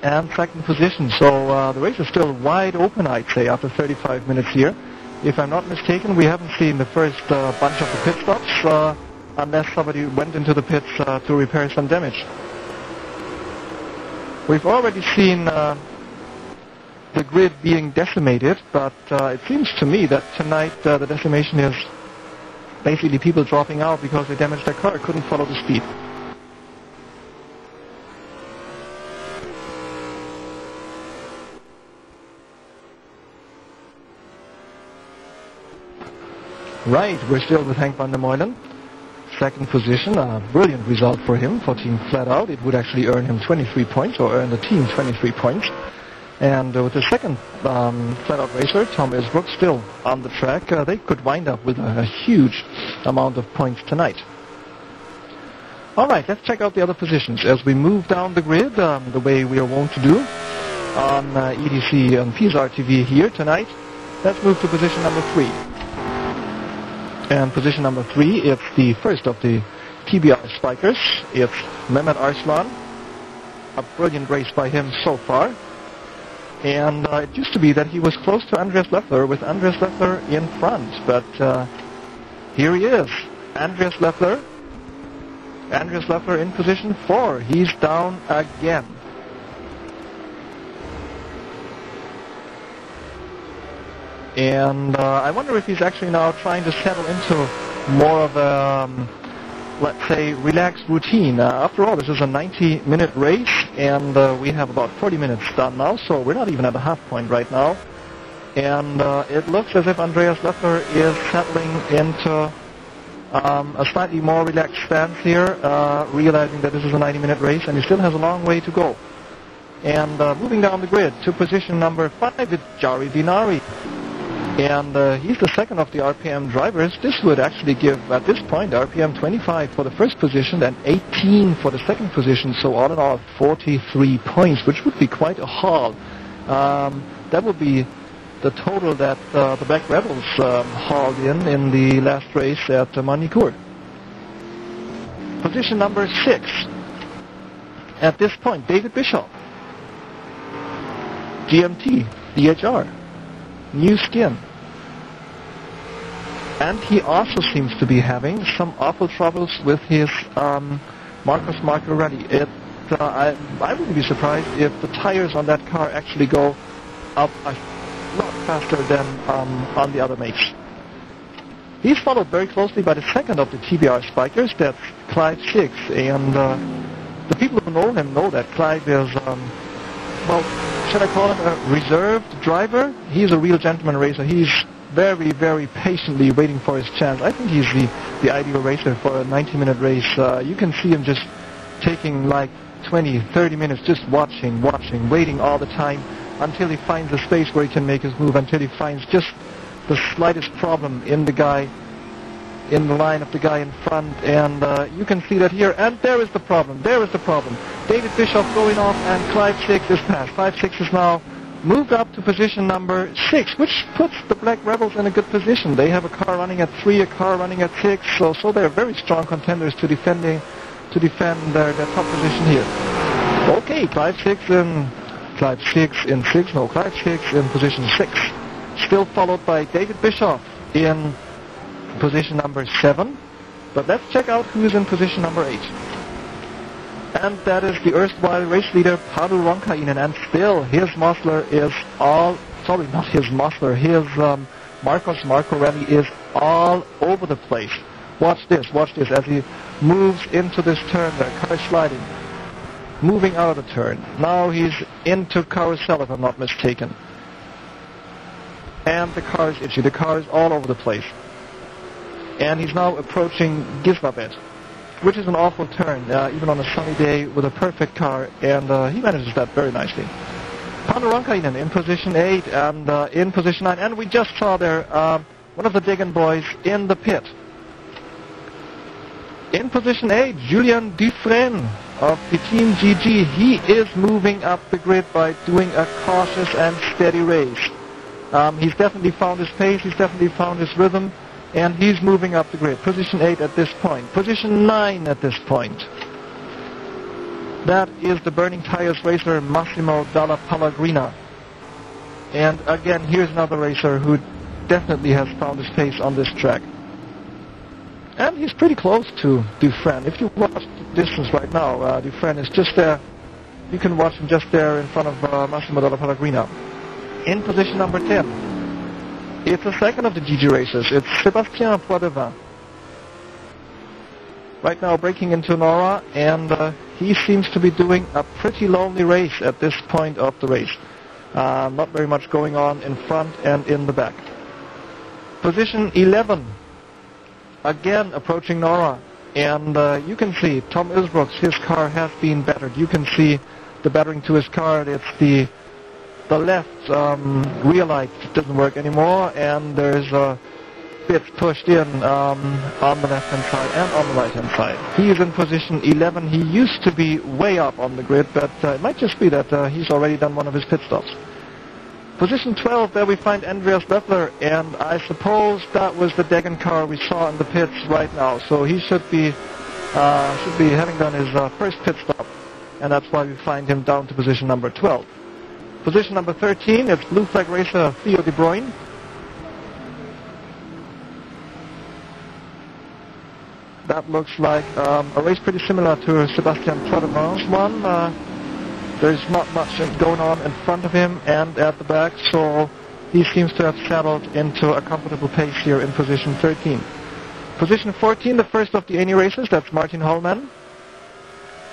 and second position. So the race is still wide open, I'd say, after 35 minutes here. If I'm not mistaken, we haven't seen the first bunch of the pit stops unless somebody went into the pits to repair some damage. We've already seen the grid being decimated, but it seems to me that tonight the decimation is basically people dropping out because they damaged their car, couldn't follow the speed. Right, we're still with Henk van der Meulen. Second position, a brilliant result for him, for Team FlatOut. It would actually earn him 23 points, or earn the team 23 points. And with the second FlatOut racer, Tom Isbrook, still on the track, they could wind up with a huge amount of points tonight. Alright, let's check out the other positions as we move down the grid, the way we are wont to do on EDC and PSR TV here tonight. Let's move to position number 3. And position number 3, it's the first of the TBR spikers. It's Mehmet Arslan. A brilliant race by him so far. And it used to be that he was close to Andreas Leffler, with Andreas Leffler in front. But here he is, Andreas Leffler. Andreas Leffler in position 4. He's down again. And I wonder if he's actually now trying to settle into more of a, let's say, relaxed routine. After all, this is a 90-minute race, and we have about 40 minutes done now, so we're not even at the half point right now. And it looks as if Andreas Leffler is settling into a slightly more relaxed stance here, realizing that this is a 90-minute race, and he still has a long way to go. And moving down the grid to position number 5 is Jari Dinari. And he's the second of the RPM drivers. This would actually give, at this point, RPM 25 for the first position and 18 for the second position. So all in all, 43 points, which would be quite a haul. That would be the total that the Black Rebels hauled in the last race at Manicourt. Position number 6. At this point, David Bischoff. GMT-DH, new skin. And he also seems to be having some awful troubles with his Marcos Marcorelli. I wouldn't be surprised if the tires on that car actually go up a lot faster than on the other mates. He's followed very closely by the second of the TBR spikers, that's Clive 6. And the people who know him know that Clive is, well, should I call him a reserved driver? He's a real gentleman racer. He's very, very patiently waiting for his chance. I think he's the ideal racer for a 90-minute race. You can see him just taking like 20, 30 minutes just watching, waiting all the time until he finds a space where he can make his move, until he finds just the slightest problem in the line of the guy in front. And you can see that here. And there is the problem. David Bischoff going off, and Clive 6 is passed. Clive 6 is now moved up to position number 6, which puts the Black Rebels in a good position. They have a car running at 3, a car running at 6, so they're very strong contenders to defend their top position here. Okay, Clive 6 in position 6. Still followed by David Bischoff in position number 7. But let's check out who is in position number 8. And that is the erstwhile race leader, Pavel Ronkainen, and still his Mosler is all, sorry, not his Mosler, his Marcos Marcorelli is all over the place. Watch this, as he moves into this turn there, car is sliding, moving out of the turn. Now he's into carousel, if I'm not mistaken. And the car is itchy, the car is all over the place. And he's now approaching Gislaved, which is an awful turn, even on a sunny day with a perfect car, and he manages that very nicely. Pavel Ronkainen in position 8 and in position 9, and we just saw there one of the Degan boys in the pit. In position 8, Julien Dufresne of the Team GG. He is moving up the grid by doing a cautious and steady race. He's definitely found his pace, he's definitely found his rhythm, and he's moving up the grid. Position 8 at this point. Position 9 at this point. That is the Burning Tires racer Massimo Dalla Pellegrina. And again, here's another racer who definitely has found his pace on this track. And he's pretty close to Dufresne. If you watch the distance right now, Dufresne is just there. You can watch him just there in front of Massimo Dalla Pellegrina. In position number 10. It's the second of the GG racers. It's Sébastien Poidevin. Right now breaking into Nora, and he seems to be doing a pretty lonely race at this point of the race. Not very much going on in front and in the back. Position 11. Again approaching Nora, and you can see Tom Isbrooks, his car has been battered. You can see the battering to his car. It's the left rear light doesn't work anymore, and there's bits pushed in on the left-hand side and on the right-hand side. He is in position 11. He used to be way up on the grid, but it might just be that he's already done one of his pit stops. Position 12, there we find Andreas Beffler, and I suppose that was the Degan car we saw in the pits right now. So he should be having done his first pit stop, and that's why we find him down to position number 12. Position number 13, it's Blue Flag racer Theo de Bruyne. That looks like a race pretty similar to Sébastien Poidevin's one. There's not much going on in front of him and at the back, so he seems to have settled into a comfortable pace here in position 13. Position 14, the first of the ANY races, that's Martin Hollman.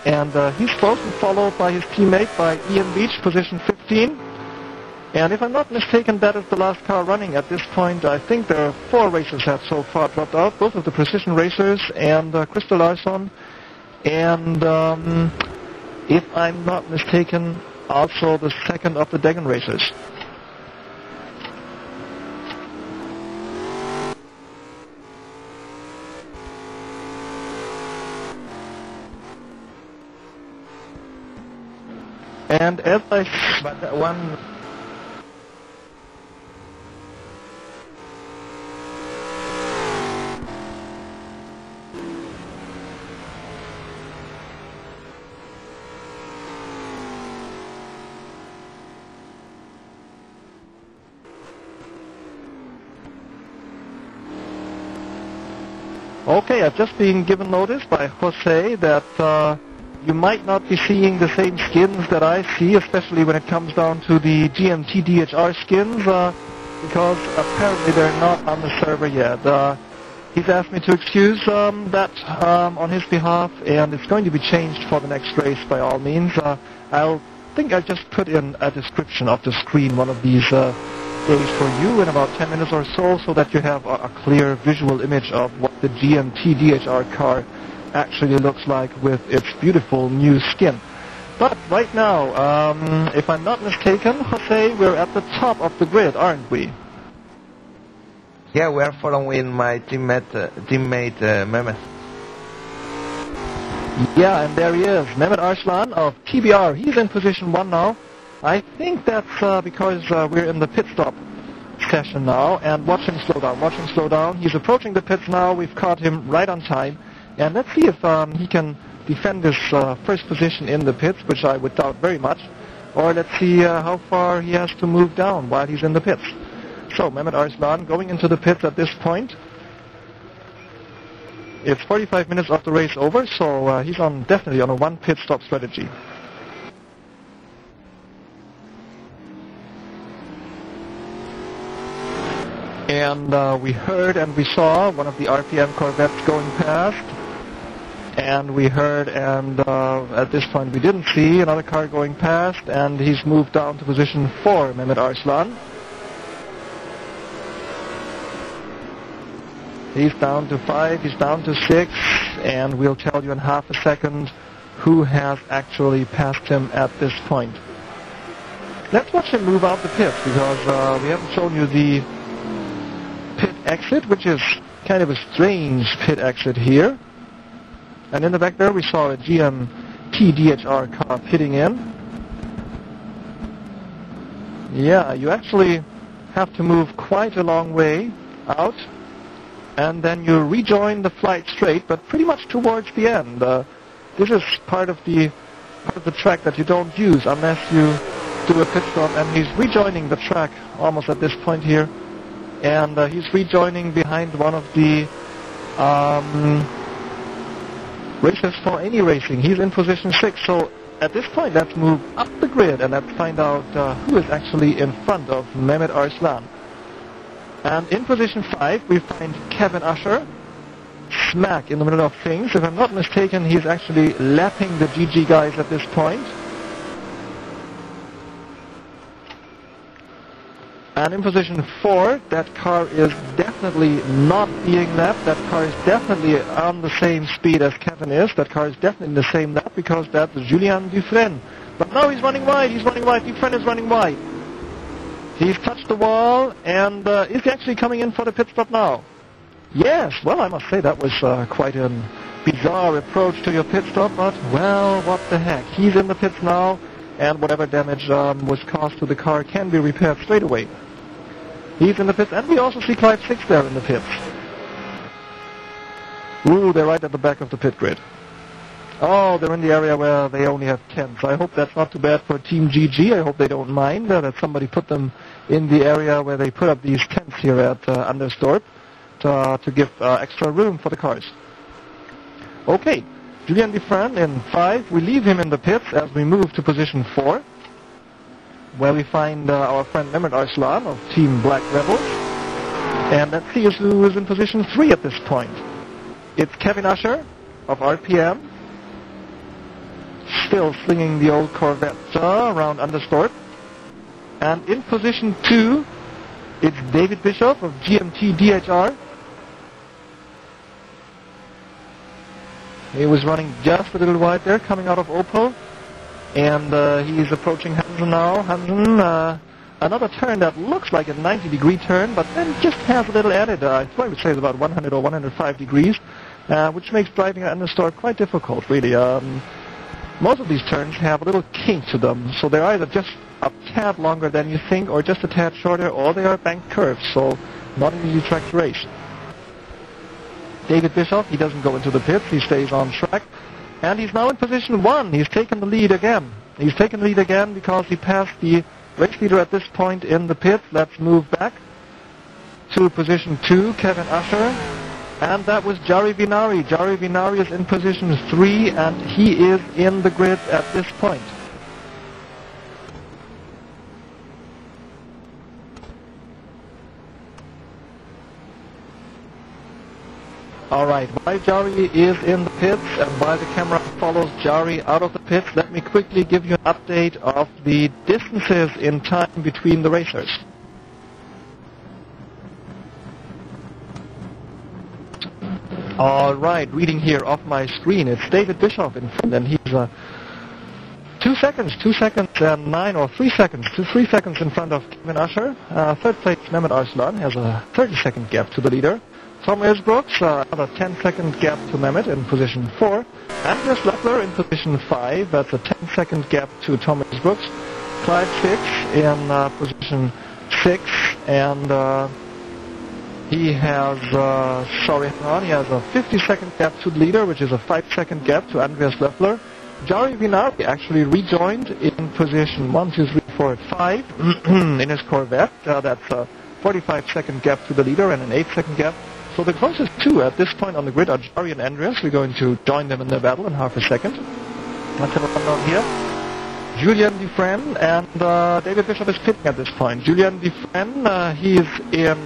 And he's closely followed by his teammate, by Ian Beach, position 15. And if I'm not mistaken, that is the last car running at this point. I think there are 4 racers have so far dropped out, both of the Precision racers and Christer Larsson. And if I'm not mistaken, also the second of the Degan racers. And as I... But that one... Okay, I've just been given notice by Jose that you might not be seeing the same skins that I see, especially when it comes down to the GMT-DH skins, because apparently they're not on the server yet. He's asked me to excuse that on his behalf, and it's going to be changed for the next race by all means. I'll just put in a description of the screen one of these days for you in about 10 minutes or so that you have a clear visual image of what the GMT-DH car actually looks like with its beautiful new skin. But right now, if I'm not mistaken, Jose, we're at the top of the grid, aren't we? Yeah, we are following my teammate Mehmet. Yeah, and there he is, Mehmet Arslan of TBR. He's in position 1 now. I think that's because we're in the pit stop session now, and watch him slow down, He's approaching the pits now. We've caught him right on time, and let's see if he can defend his first position in the pits, which I would doubt very much, or let's see how far he has to move down while he's in the pits. So Mehmet Arslan going into the pits at this point. It's 45 minutes of the race over, so he's definitely on a one pit stop strategy. And we heard and we saw one of the RPM Corvettes going past. And we heard and at this point we didn't see another car going past, and he's moved down to position 4, Mehmet Arslan. He's down to 5, he's down to 6, and we'll tell you in half a second who has actually passed him at this point. Let's watch him move out the pit, because we haven't shown you the pit exit, which is kind of a strange pit exit here. And in the back there we saw a GMT-DH car pitting in. Yeah, you actually have to move quite a long way out, and then you rejoin the flight straight, but pretty much towards the end. This is part of the track that you don't use unless you do a pit stop, and he's rejoining the track almost at this point here, and he's rejoining behind one of the racers for any racing. He's in position 6, so at this point let's move up the grid and let's find out who is actually in front of Mehmet Arslan. And in position 5 we find Kevin Usher, smack in the middle of things. If I'm not mistaken, he's actually lapping the GG guys at this point. And in position 4, that car is definitely not being lapped. That car is definitely on the same speed as Kevin is. That car is definitely in the same lap, because that's Julien Dufresne. But now he's running wide, Dufresne is running wide. He's touched the wall, and is he actually coming in for the pit stop now? Yes, well, I must say that was quite a bizarre approach to your pit stop, but, well, what the heck. He's in the pits now, and whatever damage was caused to the car can be repaired straight away. He's in the pits, and we also see Clive 6 there in the pits. Ooh, they're right at the back of the pit grid. Oh, they're in the area where they only have tents. I hope that's not too bad for Team GG. I hope they don't mind that somebody put them in the area where they put up these tents here at Anderstorp to give extra room for the cars. Okay, Julien Dufresne in 5. We leave him in the pits as we move to position 4, where we find our friend Mehmet Arslan of Team Black Rebels. And let's see who is in position 3 at this point. It's Kevin Usher of RPM, still slinging the old Corvette around Anderstorp. And in position 2, it's David Bishop of GMT-DH. He was running just a little wide there, coming out of Opel. And he's approaching Hansen now. Hansen, another turn that looks like a 90-degree turn, but then just has a little added. I would say it's about 100 or 105 degrees, which makes driving at Anderstorp quite difficult, really. Most of these turns have a little kink to them, so they're either just a tad longer than you think, or just a tad shorter, or they are banked curves, so not an easy track to race. David Bishop, he doesn't go into the pits, he stays on track. And he's now in position 1. He's taken the lead again. He's taken the lead again because he passed the race leader at this point in the pits. Let's move back to position 2, Kevin Usher. And that was Jari Vinari. Jari Vinari is in position 3, and he is in the grid at this point. Alright, while Jari is in the pits and while the camera follows Jari out of the pits, let me quickly give you an update of the distances in time between the racers. Alright, reading here off my screen, it's David Bishop in front, and he's 2 seconds and 9 or 3 seconds, 3 seconds in front of Kevin Usher. Third place, Mehmet Arslan has a 30-second gap to the leader. Thomas Brooks, another 10-second gap to Mehmet in position 4. Andreas Leffler in position 5, that's a 10-second gap to Thomas Brooks. Clive 6 in position 6, and he has, he has a 50-second gap to the leader, which is a 5-second gap to Andreas Leffler. Jari Vinari actually rejoined in position 1, 2, 3, 4, 5 in his Corvette. That's a 45-second gap to the leader and an 8-second gap So the closest two at this point on the grid are Jari and Andreas. We're going to join them in their battle in half a second. Let's have a run down here. Julian Dufresne and David Bishop is pitting at this point. Julian Dufresne, he is in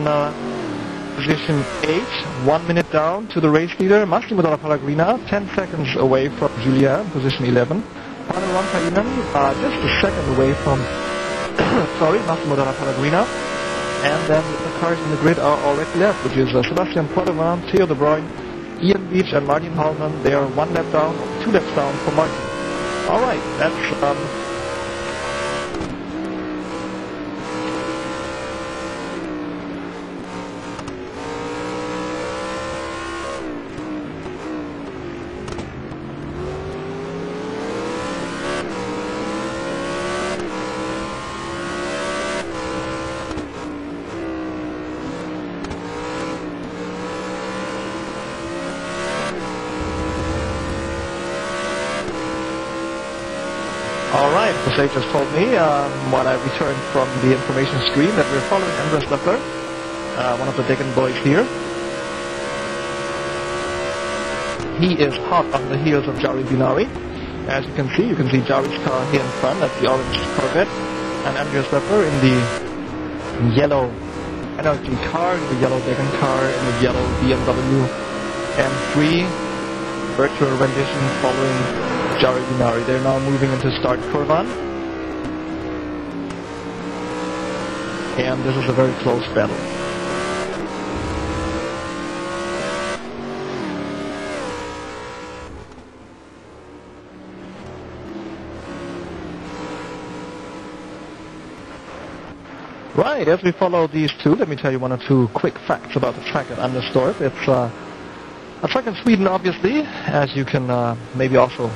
position 8, 1 minute down to the race leader, Massimo Dalla Pellegrina, 10 seconds away from Julian, position 11. Panu Rankainen, just a second away from, Massimo Dalla Pellegrina. And then the cars in the grid are already left, which is Sebastian Poitevin, Theo De Bruyne, Ian Beach and Martin Hallman. They are 1 lap down, 2 laps down for Martin. Alright, that's Alright, Jose just told me, when I returned from the information screen, that we're following Andres Leffler, one of the Degan boys here. He is hot on the heels of Jari Binari. As you can see Jari's car here in front, that's the orange Corvette, and Andres Leffler in the yellow energy car, in the yellow Degan car, in the yellow BMW M3 virtual rendition following Jari Binari. They're now moving into start Kurvan. And this is a very close battle. Right, as we follow these two, let me tell you one or two quick facts about the track at Anderstorp. It's a track in Sweden, obviously, as you can maybe also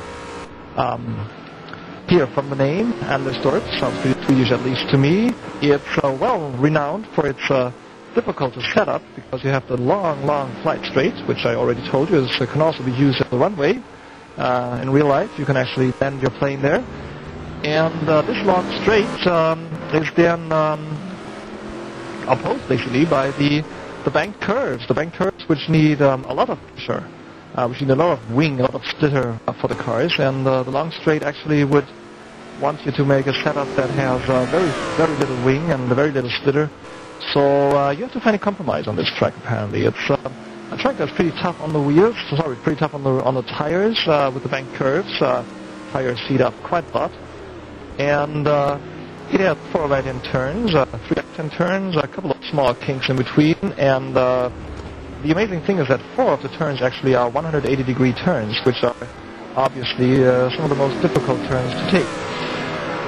hear from the name. Anderstorp sounds pretty Swedish, at least to me. It's well renowned for its difficult to set up, because you have the long flight straight, which I already told you can also be used as a runway. In real life, you can actually land your plane there. And this long straight is then opposed basically by the bank curves. The bank curves which need a lot of pressure, which need a lot of wing, a lot of splitter for the cars, and the long straight actually would want you to make a setup that has very little wing and very little splitter. So you have to find a compromise on this track. Apparently, it's a track that's pretty tough on the wheels. Pretty tough on the tires with the bank curves. Tires feed up quite a lot, and it has 4 right-hand turns, 3 left-hand turns, a couple of small kinks in between, and the amazing thing is that 4 of the turns actually are 180-degree turns, which are obviously some of the most difficult turns to take.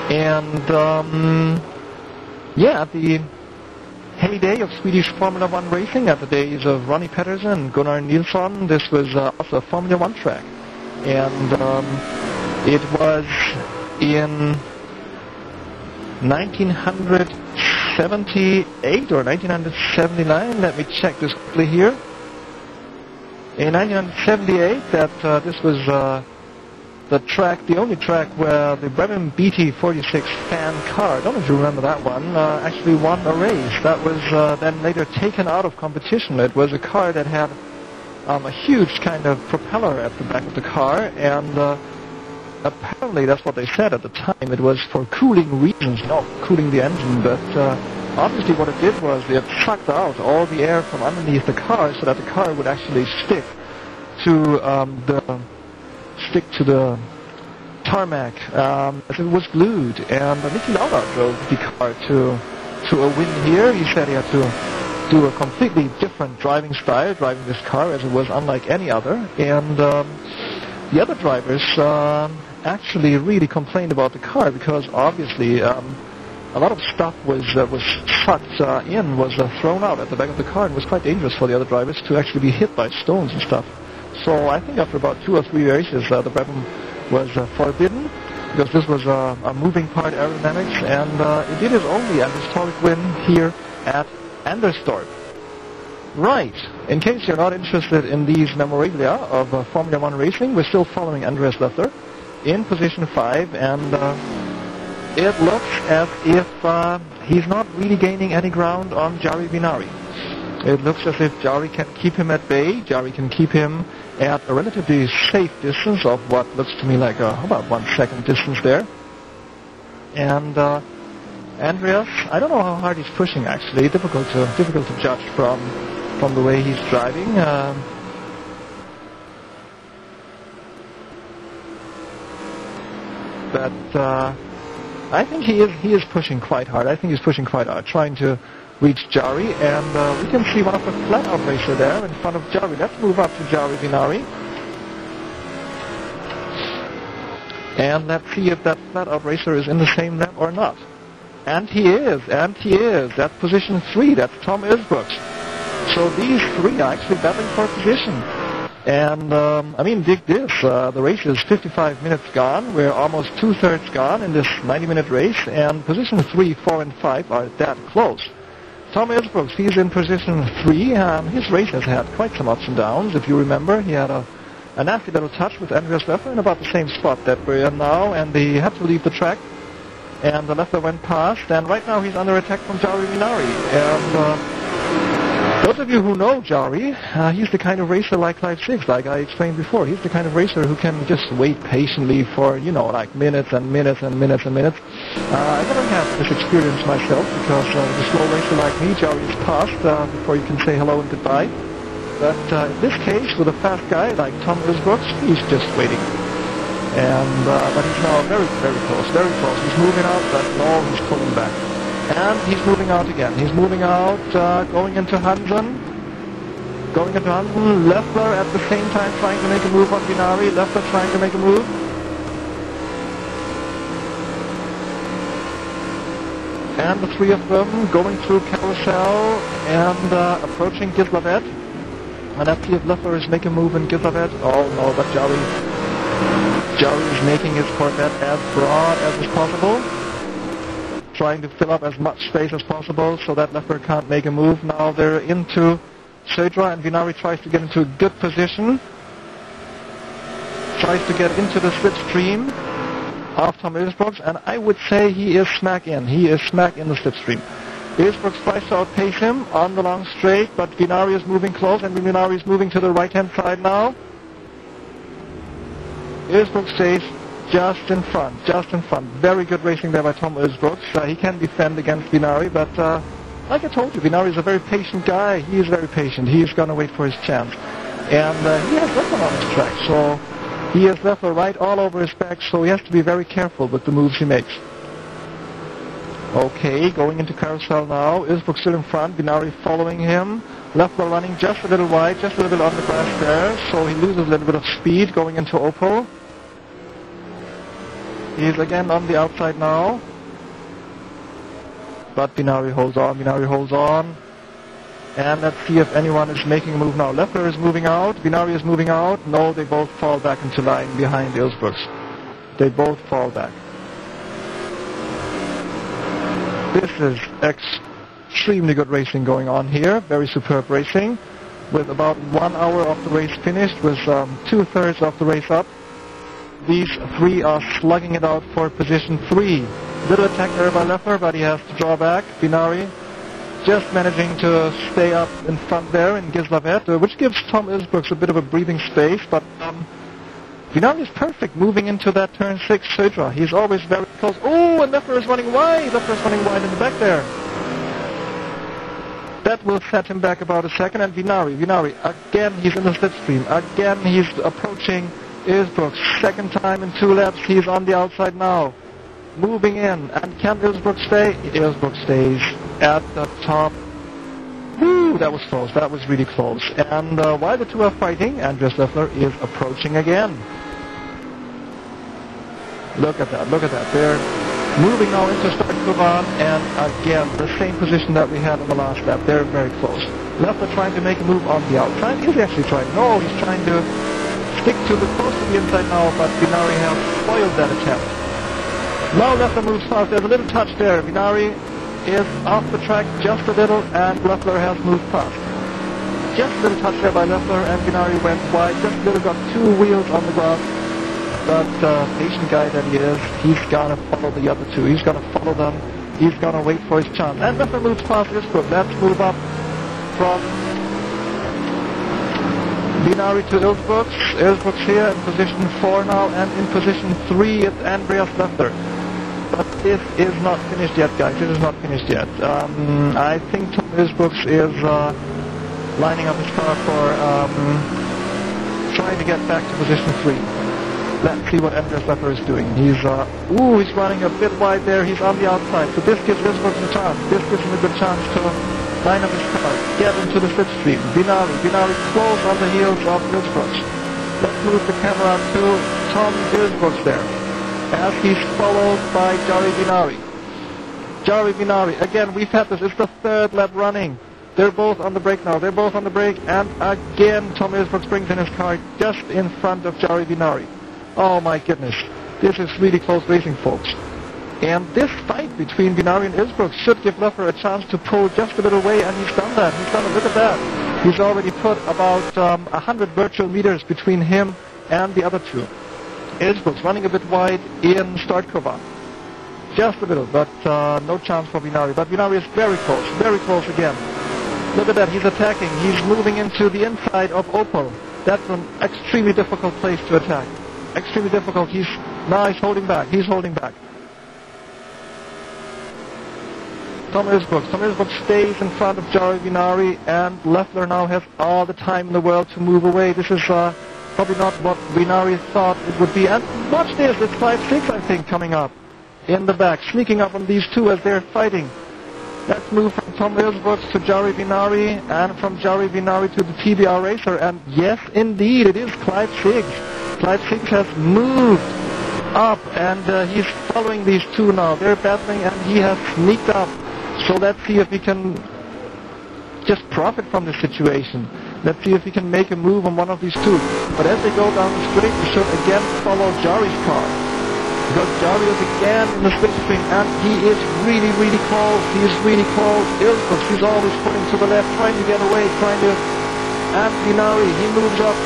And yeah, at the heyday of Swedish Formula 1 racing, at the days of Ronnie Pettersson and Gunnar Nilsson, this was also a Formula 1 track. And it was in 1978 or 1979, let me check this quickly here. In 1978, that this was the only track where the Brabham BT46 fan car, I don't know if you remember that one, actually won a race. That was then later taken out of competition. It was a car that had a huge kind of propeller at the back of the car, and apparently that's what they said at the time. It was for cooling reasons, not cooling the engine, but obviously what it did was it sucked out all the air from underneath the car so that the car would actually stick to the tarmac as it was glued. And Niki Lauda drove the car to a win here. He said he had to do a completely different driving style, driving this car, as it was unlike any other. And the other drivers actually really complained about the car, because obviously a lot of stuff was sucked in, was thrown out at the back of the car, and was quite dangerous for the other drivers to actually be hit by stones and stuff. So I think after about 2 or 3 races, the Brabham was forbidden, because this was a moving part aerodynamics, and it did its only and historic win here at Anderstorp. Right, in case you're not interested in these memorabilia of Formula 1 racing, we're still following Andreas Leffler in position 5, and it looks as if he's not really gaining any ground on Jari Binari. It looks as if Jari can keep him at bay. Jari can keep him at a relatively safe distance of what looks to me like about 1 second distance there. And Andreas, I don't know how hard he's pushing actually. Difficult to judge from the way he's driving. But I think he is pushing quite hard. I think he's pushing quite hard, trying to reach Jari, and we can see one of the FlatOut racer there in front of Jari. Let's move up to Jari Vinari. And let's see if that FlatOut racer is in the same lap or not. And he is. That's position 3. That's Tom Isbrooks. So these three are actually battling for position. And, I mean, dig this. The race is 55 minutes gone. We're almost 2/3 gone in this 90-minute race. And position 3, 4, and 5 are that close. Tom Isbrooks, he's in position 3. His race has had quite some ups and downs. If you remember, he had a nasty little touch with Andreas Leffler in about the same spot that we're in now. And he had to leave the track. And the Leffler went past. And right now he's under attack from Jari Vinari. And those of you who know Jari, he's the kind of racer like Live 6, like I explained before. He's the kind of racer who can just wait patiently for, you know, like minutes and minutes and minutes and minutes. I never had this experience myself because with a slow racer like me, Jari is past before you can say hello and goodbye. But in this case, with a fast guy like Tom Isbrooks, he's just waiting. And but he's now very, very close, very close. He's moving out, but no, he's pulling back. And he's moving out again. He's moving out, going into Hansen. Going into Hansen. Leffler at the same time trying to make a move on Vinari. Leffler trying to make a move. And the three of them going through Carousel and approaching Gislaved. And let's see if Leffler is making a move in Gislaved. Oh no, but Jari is making his Corvette as broad as is possible. Trying to fill up as much space as possible so that Leffler can't make a move. Now they're into Södra, and Vinari tries to get into a good position. Tries to get into the slipstream of Tom Isbrooks, and I would say he is smack in. He is smack in the slipstream. Isbrooks tries to outpace him on the long straight, but Vinari is moving close, and Vinari is moving to the right-hand side now. Isbrooks stays just in front, just in front. Very good racing there by Tom Isbrooks. He can defend against Vinari, but like I told you, Vinari is a very patient guy. He is very patient. He is going to wait for his chance. And he has Leffler on his track, so he has Leffler right all over his back, so he has to be very careful with the moves he makes. Okay, going into Carousel now. Isbrooks still in front, Vinari following him. Leffler running just a little wide, just a little bit on the grass there, so he loses a little bit of speed going into Opel. He's again on the outside now. But Vinari holds on, Vinari holds on. And let's see if anyone is making a move now. Leffler is moving out, Vinari is moving out. No, they both fall back into line behind Isbrooks. They both fall back. This is extremely good racing going on here. Very superb racing. With about 1 hour of the race finished, with 2/3 of the race up. These three are slugging it out for position 3. Little attack there by Leffler, but he has to draw back. Vinari just managing to stay up in front there in Gislaved, which gives Tom Isbrooks a bit of a breathing space, but Vinari is perfect moving into that turn 6 Södra. He's always very close. Oh, and Leffler is running wide. Leffler is running wide in the back there. That will set him back about a second. And Vinari, again, he's in the slipstream. Again, he's approaching Isbrooks. Second time in 2 laps, he's on the outside now. Moving in. And can Isbrooks stay? Isbrooks stays at the top. Woo, that was close. That was really close. And while the two are fighting, Andreas Leffler is approaching again. Look at that. Look at that. They're moving now into start Kuban, and again, the same position that we had in the last lap. They're very close. Leffler trying to make a move on the outside. Is he actually trying? No, he's trying to stick to the close to the inside now, but Vinari has spoiled that attempt. Now Leffler moves fast. There's a little touch there. Vinari is off the track just a little, and Leffler has moved past. Just a little touch there by Leffler, and Vinari went wide. Just a little, got 2 wheels on the grass. But patient guy that he is, he's gonna follow the other two. He's gonna follow them. He's gonna wait for his chance. And Leffler moves past Isbrooks. Let's move up from Binari to Ilsbrooks. Ilsbrooks here in position 4 now, and in position 3 it's Andreas Leffler. But this is not finished yet, guys. This is not finished yet. I think Tom Ilsbrooks is lining up his car for trying to get back to position 3. Let's see what Andreas Leffler is doing. He's running a bit wide there. He's on the outside. So this gives Ilsbrooks a chance. This gives him a good chance to line up his car, get into the slipstream. Binari close on the heels of Ilsbrooks. Let's move the camera to Tom Ilsbrooks there, as he's followed by Jari Binari. Jari Binari, again, we've had this. It's the 3rd lap running. They're both on the brake now. They're both on the brake, and again, Tom Ilsbrooks brings in his car just in front of Jari Binari. Oh my goodness, this is really close racing, folks. And this fight between Binari and Ilsbrooks should give Leffler a chance to pull just a little away, and he's done that. He's done it. Look at that. He's already put about 100 virtual meters between him and the other two. Ilsbrooks running a bit wide in start curve. Just a little, but no chance for Binari. But Binari is very close again. Look at that, he's attacking. He's moving into the inside of Opel. That's an extremely difficult place to attack. Extremely difficult. Now he's holding back. Tom Ilsbrooks stays in front of Jari Binari, and Leffler now has all the time in the world to move away. This is probably not what Binari thought it would be. And watch this, it's 5-6, I think, coming up in the back, sneaking up on these two as they're fighting. Let's move from Tom Ilsbrooks to Jari Binari, and from Jari Binari to the TBR Racer. And yes, indeed, it is Clive Siggs. Clive Siggs has moved up, and he's following these two now. They're battling, and he has sneaked up. So let's see if we can just profit from this situation. Let's see if we can make a move on one of these two. But as they go down the straight, we should again follow Jari's car, because Jari is again in the slipstream, and he is really close. He is really close. Ilsbrooks, he's always pulling to the left, trying to get away, and Binari, he moves up.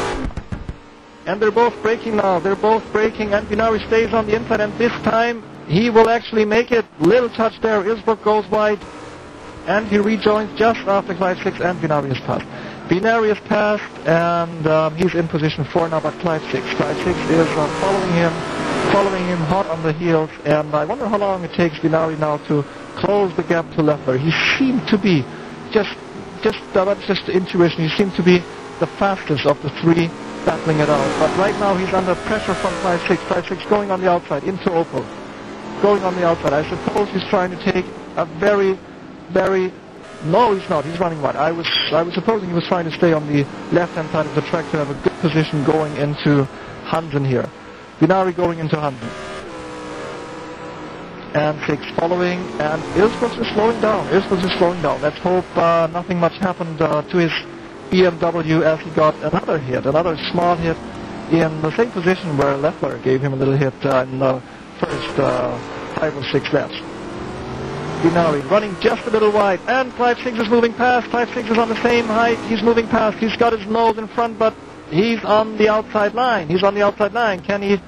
And they're both braking now. They're both braking, and Binari stays on the inside, and this time he will actually make it. Little touch there. Ilsbrooks goes wide, and he rejoins just after Clive Siggs, and Binari has passed. Binari has passed, and he's in position 4 now, but Clive Siggs is following him hot on the heels, and I wonder how long it takes Binari now to close the gap to Leffler. He seemed to be, that's just intuition, he seemed to be the fastest of the three battling it out. But right now he's under pressure from Clive Siggs. Clive Siggs going on the outside into Opel. Going on the outside. I suppose he's trying to take a very... No, he's not. He's running wide. I was supposing he was trying to stay on the left-hand side of the track to have a good position going into Hansen here. Binari going into Hansen. And Siggs following, and Ilsbrooks is slowing down. Let's hope nothing much happened to his BMW as he got another small hit in the same position where Leffler gave him a little hit in the first 5 or 6 laps. Binari running just a little wide, and Clive Siggs is moving past. Clive Siggs is on the same height. He's moving past. He's got his nose in front, but he's on the outside line. Can he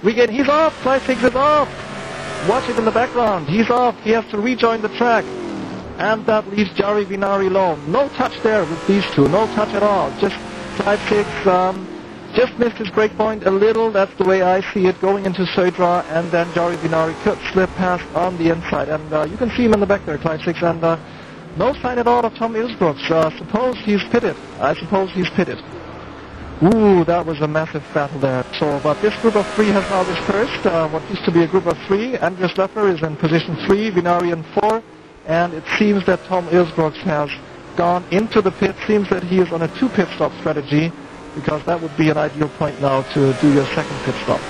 regain? He's off. Clive Siggs is off. Watch it in the background. He's off. He has to rejoin the track. And that leaves Jari Binari alone. No touch there with these two. No touch at all. Just Clive Siggs just missed his brake point a little. That's the way I see it, going into Södra, and then Jari Binari could slip past on the inside. And you can see him in the back there, Clive Siggs, and no sign at all of Tom Ilsbrooks. Suppose he's pitted. I suppose he's pitted. Ooh, that was a massive battle there. But this group of 3 has now dispersed. What used to be a group of 3, Andreas Leffler is in position 3, Binari in 4, and it seems that Tom Ilsbrooks has gone into the pit. Seems that he is on a 2 pit stop strategy, because that would be an ideal point now to do your second pit stop.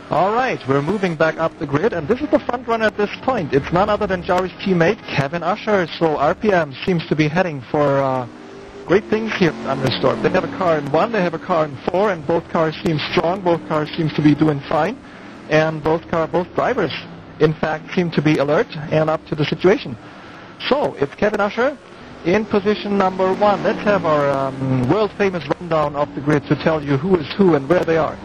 Alright, we're moving back up the grid, and this is the front runner at this point. It's none other than Jari's teammate, Kevin Usher. So RPM seems to be heading for great things here at Anderstorp. They have a car in 1, they have a car in 4, and both cars seem strong, both cars seem to be doing fine, and both drivers, in fact, seem to be alert and up to the situation. So, it's Kevin Usher in position number 1. Let's have our world-famous rundown of the grid to tell you who is who and where they are.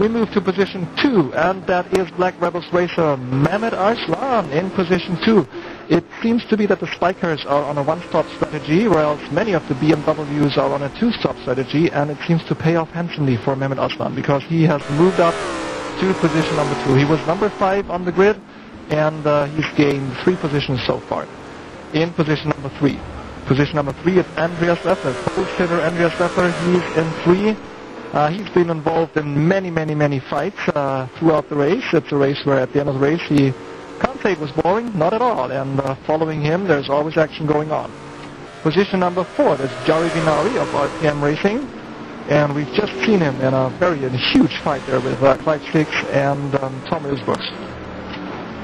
We move to position 2, and that is Black Rebels racer Mehmet Arslan in position 2. It seems to be that the Spikers are on a one-stop strategy, whereas many of the BMWs are on a two-stop strategy, and it seems to pay off handsomely for Mehmet Arslan because he has moved up to position number 2. He was number 5 on the grid, and he's gained 3 positions so far. In position number 3. Position number 3 is Andreas Leffler, pole-sitter Andreas Leffler. He's in 3. He's been involved in many fights throughout the race. It's a race where at the end of the race he can't say it was boring, not at all, and following him there's always action going on. Position number 4, that's Jari Vinari of RPM Racing, and we've just seen him in a huge fight there with Clive Six and Tom Ilsbrooks.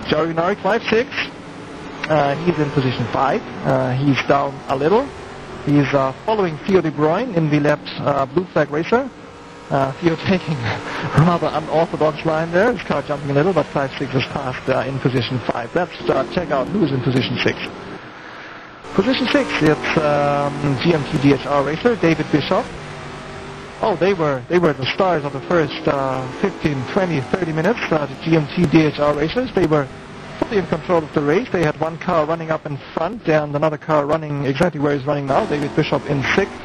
Jari Vinari, Clive Six, he's in position 5. He's down a little. He's following Theo de Bruyne in the left Blue Flag Racer. Theo taking a rather unorthodox line there. His car jumping a little, but 5-6 is passed in position 5. Let's check out who's in position 6. Position 6, it's GMT-DH Racer, David Bishop. Oh, they were the stars of the first 15, 20, 30 minutes, the GMT-DH Racers. They were fully in control of the race. They had one car running up in front and another car running exactly where he's running now, David Bishop in 6th.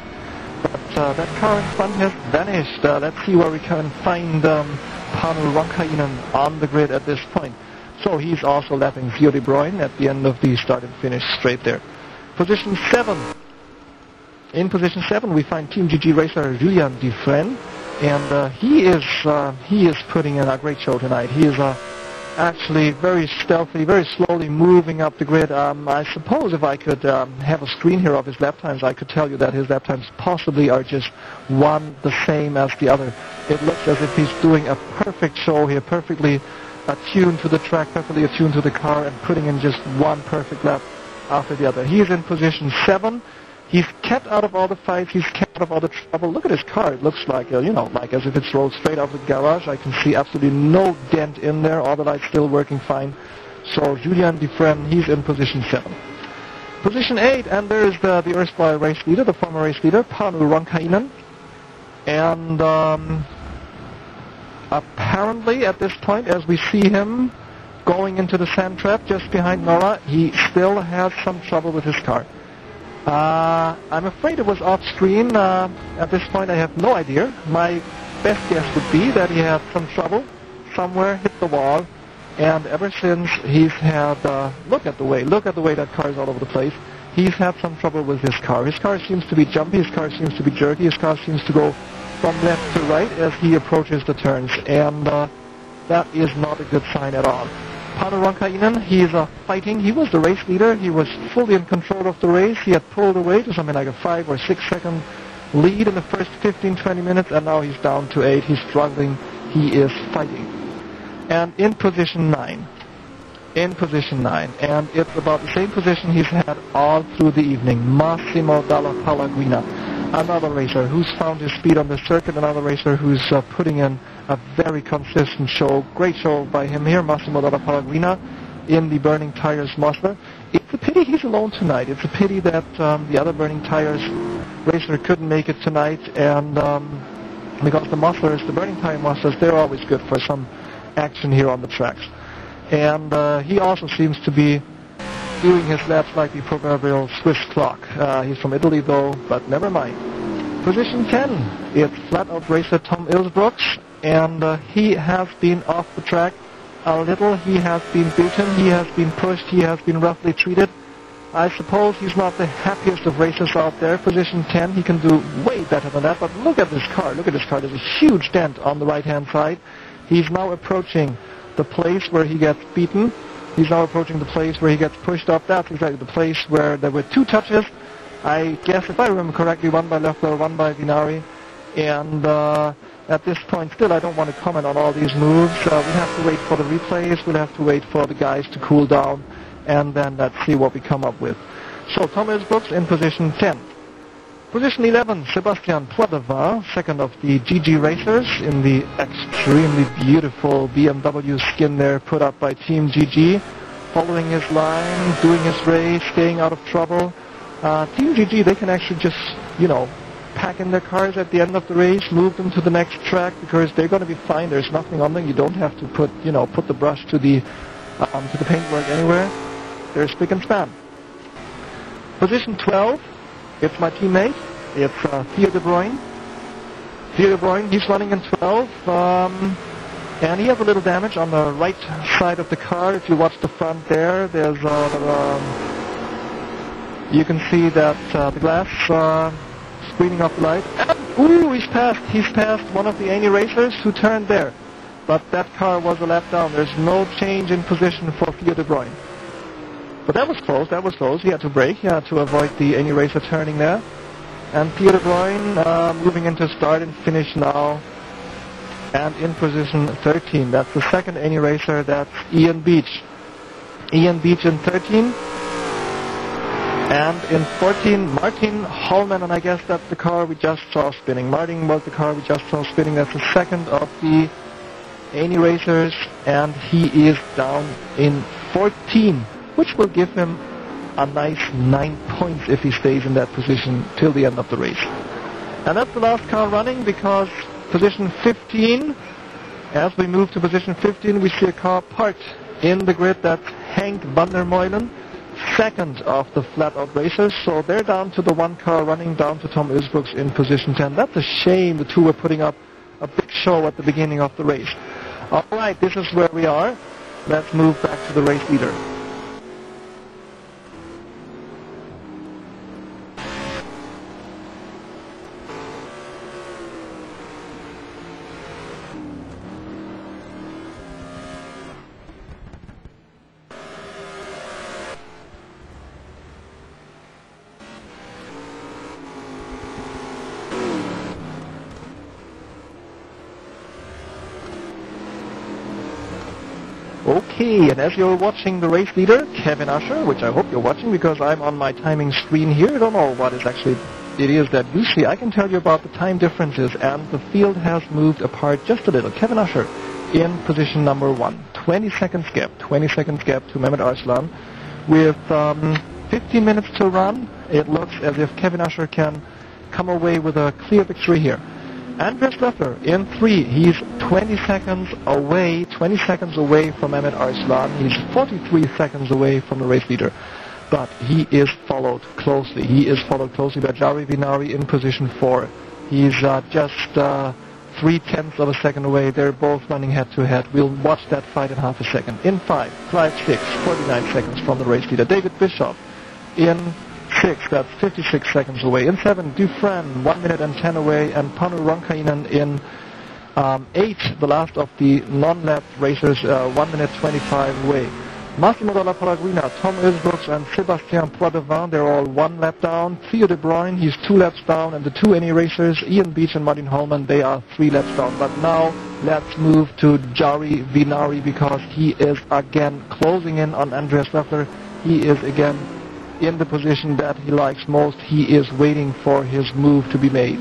But that car in front has vanished. Let's see where we can find Panu Ronkainen on the grid at this point. So he's also lapping Theo de Bruyne at the end of the start and finish straight there. Position 7. In position 7 we find Team GG racer Julian Dufresne, and he is putting in a great show tonight. He is actually very stealthy, very slowly moving up the grid. I suppose if I could have a screen here of his lap times, I could tell you that his lap times possibly are just one the same as the other. It looks as if he's doing a perfect show here, perfectly attuned to the track, perfectly attuned to the car, and putting in just one perfect lap after the other. He is in position 7. He's kept out of all the fights. He's kept out of all the trouble. Look at his car. It looks like, like as if it's rolled straight out of the garage. I can see absolutely no dent in there. All the lights still working fine. So Julian Dufresne, he's in position 7. Position 8, and there's the erstwhile race leader, the former race leader, Panu Ronkainen. And apparently at this point, as we see him going into the sand trap just behind Nora, he still has some trouble with his car. I'm afraid it was off screen. At this point I have no idea. My best guess would be that he had some trouble somewhere, hit the wall, and ever since he's had, look at the way that car is all over the place. He's had some trouble with his car. His car seems to be jumpy, his car seems to be jerky, his car seems to go from left to right as he approaches the turns, and that is not a good sign at all. Panu Ronkainen, he's fighting. He was the race leader. He was fully in control of the race. He had pulled away to something like a 5 or 6 second lead in the first 15-20 minutes, and now he's down to 8. He's struggling. He is fighting. And in position 9. And it's about the same position he's had all through the evening. Massimo Dalla Palagruina, another racer who's found his speed on the circuit, another racer who's putting in a very consistent show. Great show by him here, Massimo Dalla Palagruina, in the Burning Tires Muscle. It's a pity he's alone tonight. It's a pity that the other Burning Tires racer couldn't make it tonight, and because the Musclers, the Burning Tire Musclers, they're always good for some action here on the tracks. And he also seems to be doing his laps like the proverbial Swiss clock. He's from Italy though, but never mind. Position 10, it's FlatOut racer Tom Ilsbrooks, and he has been off the track a little. He has been beaten, he has been pushed, he has been roughly treated. I suppose he's not the happiest of racers out there. Position 10, he can do way better than that, but look at this car, there's a huge dent on the right-hand side. He's now approaching the place where he gets beaten. He's now approaching the place where he gets pushed up. That's exactly the place where there were 2 touches. I guess, if I remember correctly, one by Leffler, one by Vinari. And at this point, still, I don't want to comment on all these moves. We have to wait for the replays. We'll have to wait for the guys to cool down. And then let's see what we come up with. So, Tom Ilsbrooks in position 10. Position 11, Sebastian Poitevin, second of the GG Racers in the extremely beautiful BMW skin there put up by Team GG. Following his line, doing his race, staying out of trouble. Team GG, they can actually just, you know, pack in their cars at the end of the race, move them to the next track because they're going to be fine. There's nothing on them. You don't have to put the brush to the paintwork anywhere. They're spick and span. Position 12. It's my teammate. It's Theo de Bruyne. Theo de Bruyne, he's running in 12. And he has a little damage on the right side of the car. If you watch the front there, there's you can see that the glass screening off the light. And, ooh, he's passed one of the Any racers who turned there. But that car was a lap down. There's no change in position for Theo de Bruyne. But that was close, He had to brake, he had to avoid the Any racer turning there. And Theo de Bruyne moving into start and finish now. And in position 13. That's the second Any racer, that's Ian Beach. Ian Beach in 13. And in 14, Martin Holman, and I guess that's the car we just saw spinning. Martin was the car we just saw spinning. That's the second of the Any racers, and he is down in 14. Which will give him a nice 9 points if he stays in that position till the end of the race. And that's the last car running because position 15, as we move to position 15, we see a car parked in the grid. That's Henk van der Meulen, second of the FlatOut racers. So they're down to the one car running down to Tom Ilsbrooks in position 10. That's a shame. The two were putting up a big show at the beginning of the race. All right, this is where we are. Let's move back to the race leader. Okay, and as you're watching the race leader, Kevin Usher, which I hope you're watching because I'm on my timing screen here. I don't know what it is that you see. I can tell you about the time differences, and the field has moved apart just a little. Kevin Usher in position number 1. 20 seconds gap to Mehmet Arslan. With 15 minutes to run, it looks as if Kevin Usher can come away with a clear victory here. Andreas Leffler in 3. He's 20 seconds away from Mehmet Arslan. He's 43 seconds away from the race leader. But he is followed closely. By Jari Vinari in position 4. He's just 0.3 of a second away. They're both running head to head. We'll watch that fight in half a second. In 5, Clive 6, 49 seconds from the race leader. David Bischoff in 6, that's 56 seconds away. In 7, Dufresne, 1 minute and 10 away, and Panu Ronkainen in 8, the last of the non-lap racers, 1 minute 25 away. Massimo Dalla Paraguina, Tom Ilsbrooks, and Sebastian Poitevin, they're all 1 lap down. Theo de Bruyne, he's 2 laps down, and the 2 Any racers, Ian Beach and Martin Holman, they are 3 laps down. But now let's move to Jari Vinari because he is again closing in on Andreas Leffler. He is again in the position that he likes most. He is waiting for his move to be made.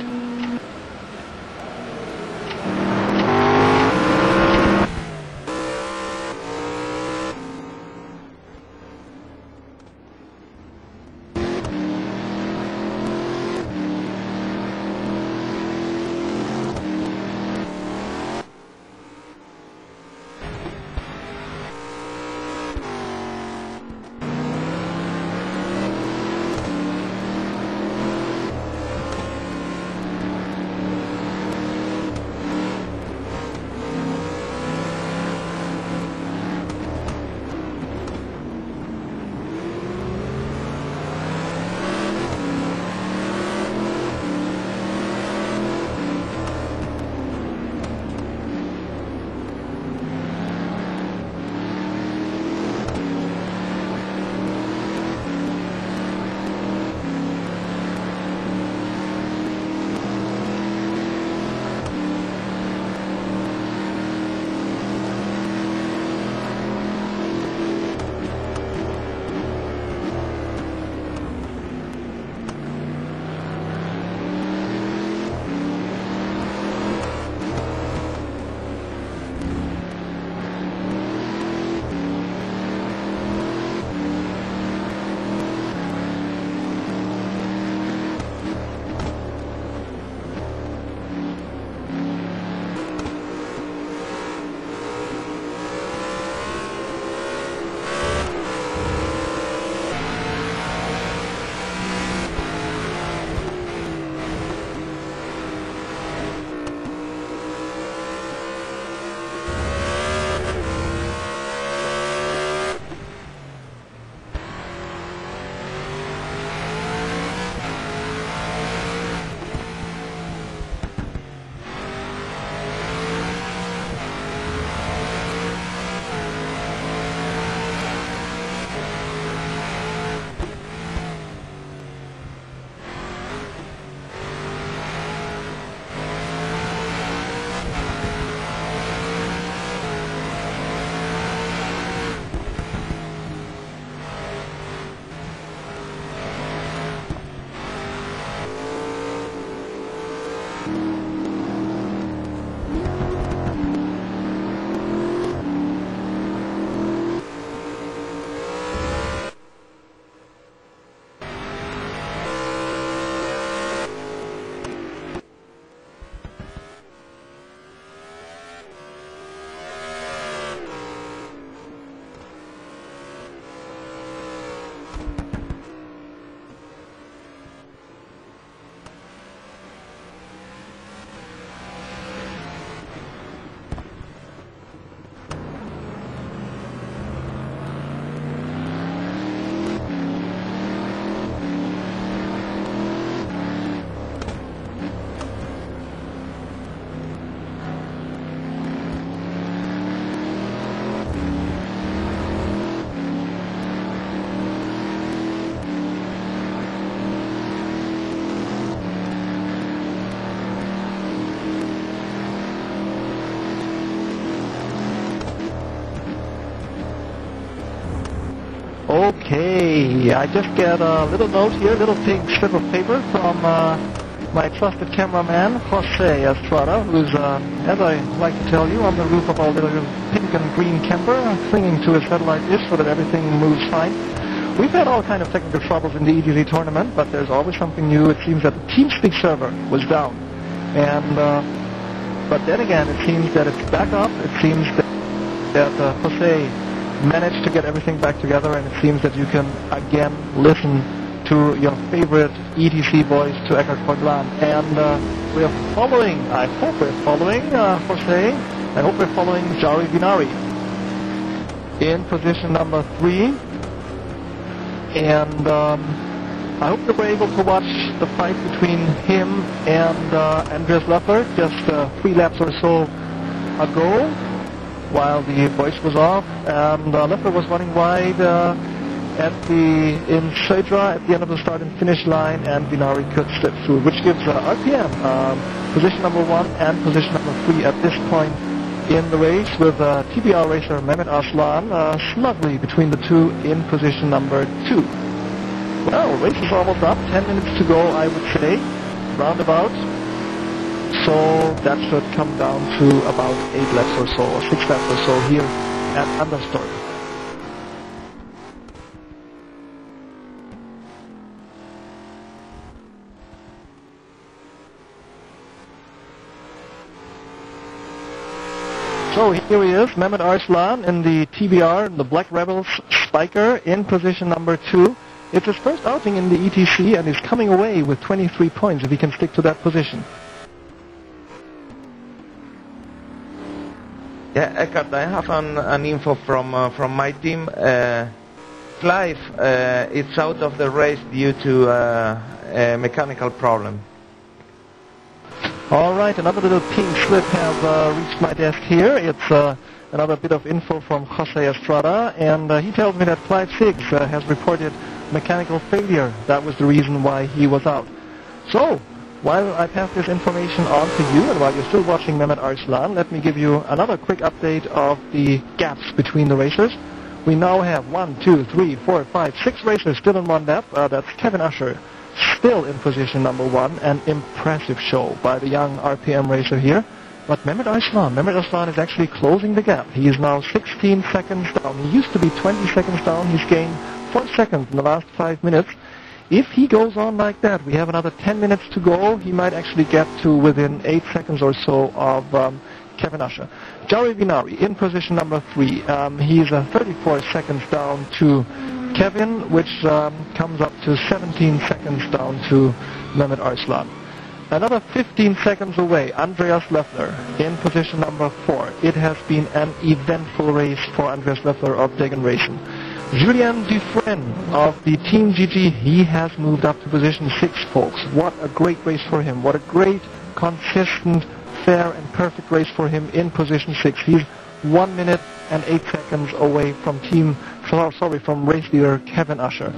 Okay, I just get a little note here, little pink slip of paper from my trusted cameraman, Jose Estrada, who's, as I like to tell you, on the roof of our little pink and green camper, clinging to his satellite dish so that everything moves fine. We've had all kind of technical troubles in the ETC tournament, but there's always something new. It seems that the TeamSpeak server was down. And, but then again, it seems that it's back up. It seems that Jose managed to get everything back together, and it seems that you can again listen to your favorite ETC voice, to Eckhard Foglan. And we're following, I hope we're following Jose. I hope we're following Jari Vinari in position number 3. And I hope that we're able to watch the fight between him and Andreas Löffler just 3 laps or so ago, while the voice was off, and Löffler was running wide in Södra at the end of the start and finish line, and Vinari could slip through, which gives RPM position number 1 and position number 3 at this point in the race, with TBR racer Mehmet Arslan snugly between the two in position number 2. Well, race is almost up, 10 minutes to go, I would say, roundabout. So that should come down to about 8 laps or so, or 6 laps or so here at Anderstorp. So here he is, Mehmet Arslan in the TBR, the Black Rebels Spiker, in position number 2. It's his first outing in the ETC, and he's coming away with 23 points if he can stick to that position. Yeah, Eckhard, I have an info from my team. Clive is out of the race due to a mechanical problem. All right, another little pink slip has reached my desk here. It's another bit of info from Jose Estrada, and he tells me that Clive Siggs has reported mechanical failure. That was the reason why he was out. So, while I pass this information on to you, and while you're still watching Mehmet Arslan, let me give you another quick update of the gaps between the racers. We now have 1, 2, 3, 4, 5, 6 racers still in one lap. That's Kevin Usher, still in position number 1, an impressive show by the young RPM racer here. But Mehmet Arslan is actually closing the gap. He is now 16 seconds down. He used to be 20 seconds down. He's gained 4 seconds in the last 5 minutes. If he goes on like that, we have another 10 minutes to go. He might actually get to within 8 seconds or so of Kevin Usher. Jari Vinari in position number 3. He's 34 seconds down to Kevin, which comes up to 17 seconds down to Mehmet Arslan. Another 15 seconds away, Andreas Löffler in position number 4. It has been an eventful race for Andreas Löffler of Degan Racing. Julien Dufresne of the Team GG, he has moved up to position 6, folks. What a great race for him. What a great, consistent, fair and perfect race for him in position 6. He's 1 minute and 8 seconds away from race leader Kevin Usher.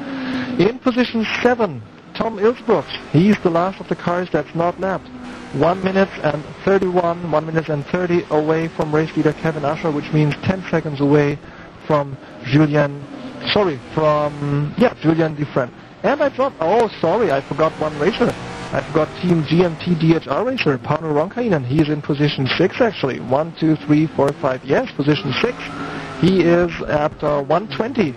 In position 7, Tom Ilsbrooks. He's the last of the cars that's not lapped. 1 minute and 31, 1 minute and 30 away from race leader Kevin Usher, which means 10 seconds away from Julien Dufresne. And I forgot one racer. I forgot Team GMT-DH Racer, Panu Ronkainen. He is in position 6 actually. 1, 2, 3, 4, 5. Yes, position 6. He is at 120.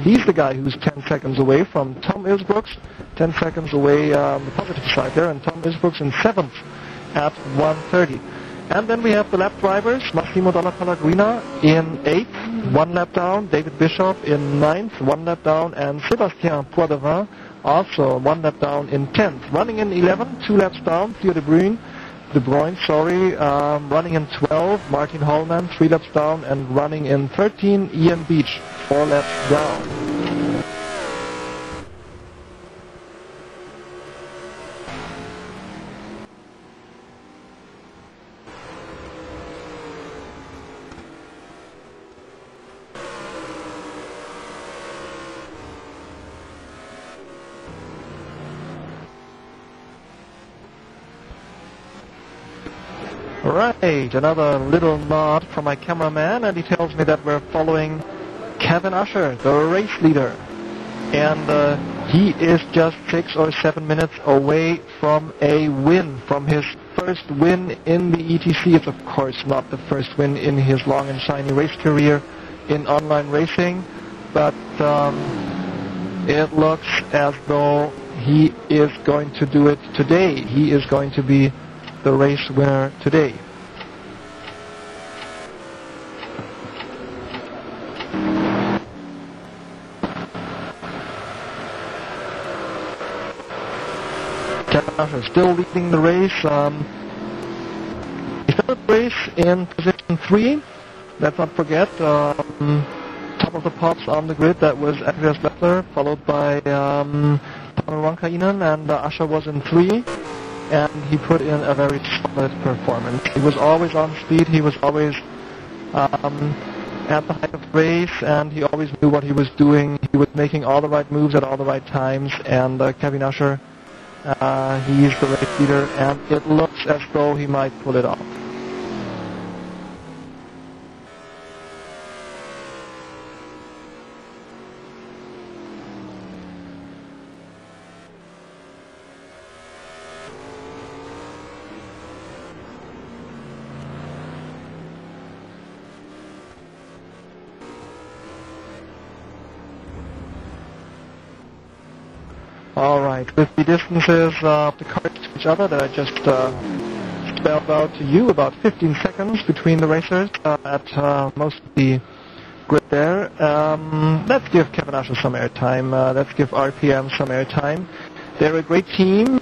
He's the guy who's 10 seconds away from Tom Ilsbrooks. 10 seconds away on the positive side there, and Tom Ilsbrooks in 7th at 130. And then we have the lap drivers, Massimo Dalla Pellegrina in 8th, 1 lap down, David Bischoff in 9th, 1 lap down, and Sébastien Poidevin also 1 lap down in 10th. Running in 11, 2 laps down, Theo De Bruyne, running in 12, Martin Hallman, 3 laps down, and running in 13, Ian Beach, 4 laps down. Right, another little nod from my cameraman, and he tells me that we're following Kevin Usher, the race leader. and he is just 6 or 7 minutes away from a win, from his first win in the ETC. It's of course not the first win in his long and shiny race career in online racing, but it looks as though he is going to do it today. He is going to be the race winner today. Kevin Usher still leading the race. He started the race in position 3. Let's not forget, top of the pops on the grid, that was Andreas Leppler, followed by Panu Ronkainen, and Usher was in 3, and he put in a very solid performance. He was always on speed, he was always at the height of the race, and he always knew what he was doing. He was making all the right moves at all the right times, and Kevin Usher, he's the race leader, and it looks as though he might pull it off. Alright, with the distances of the cars to each other that I just spelled out to you, about 15 seconds between the racers at most of the grid there. Let's give Kevin Usher some airtime, let's give RPM some airtime. They're a great team.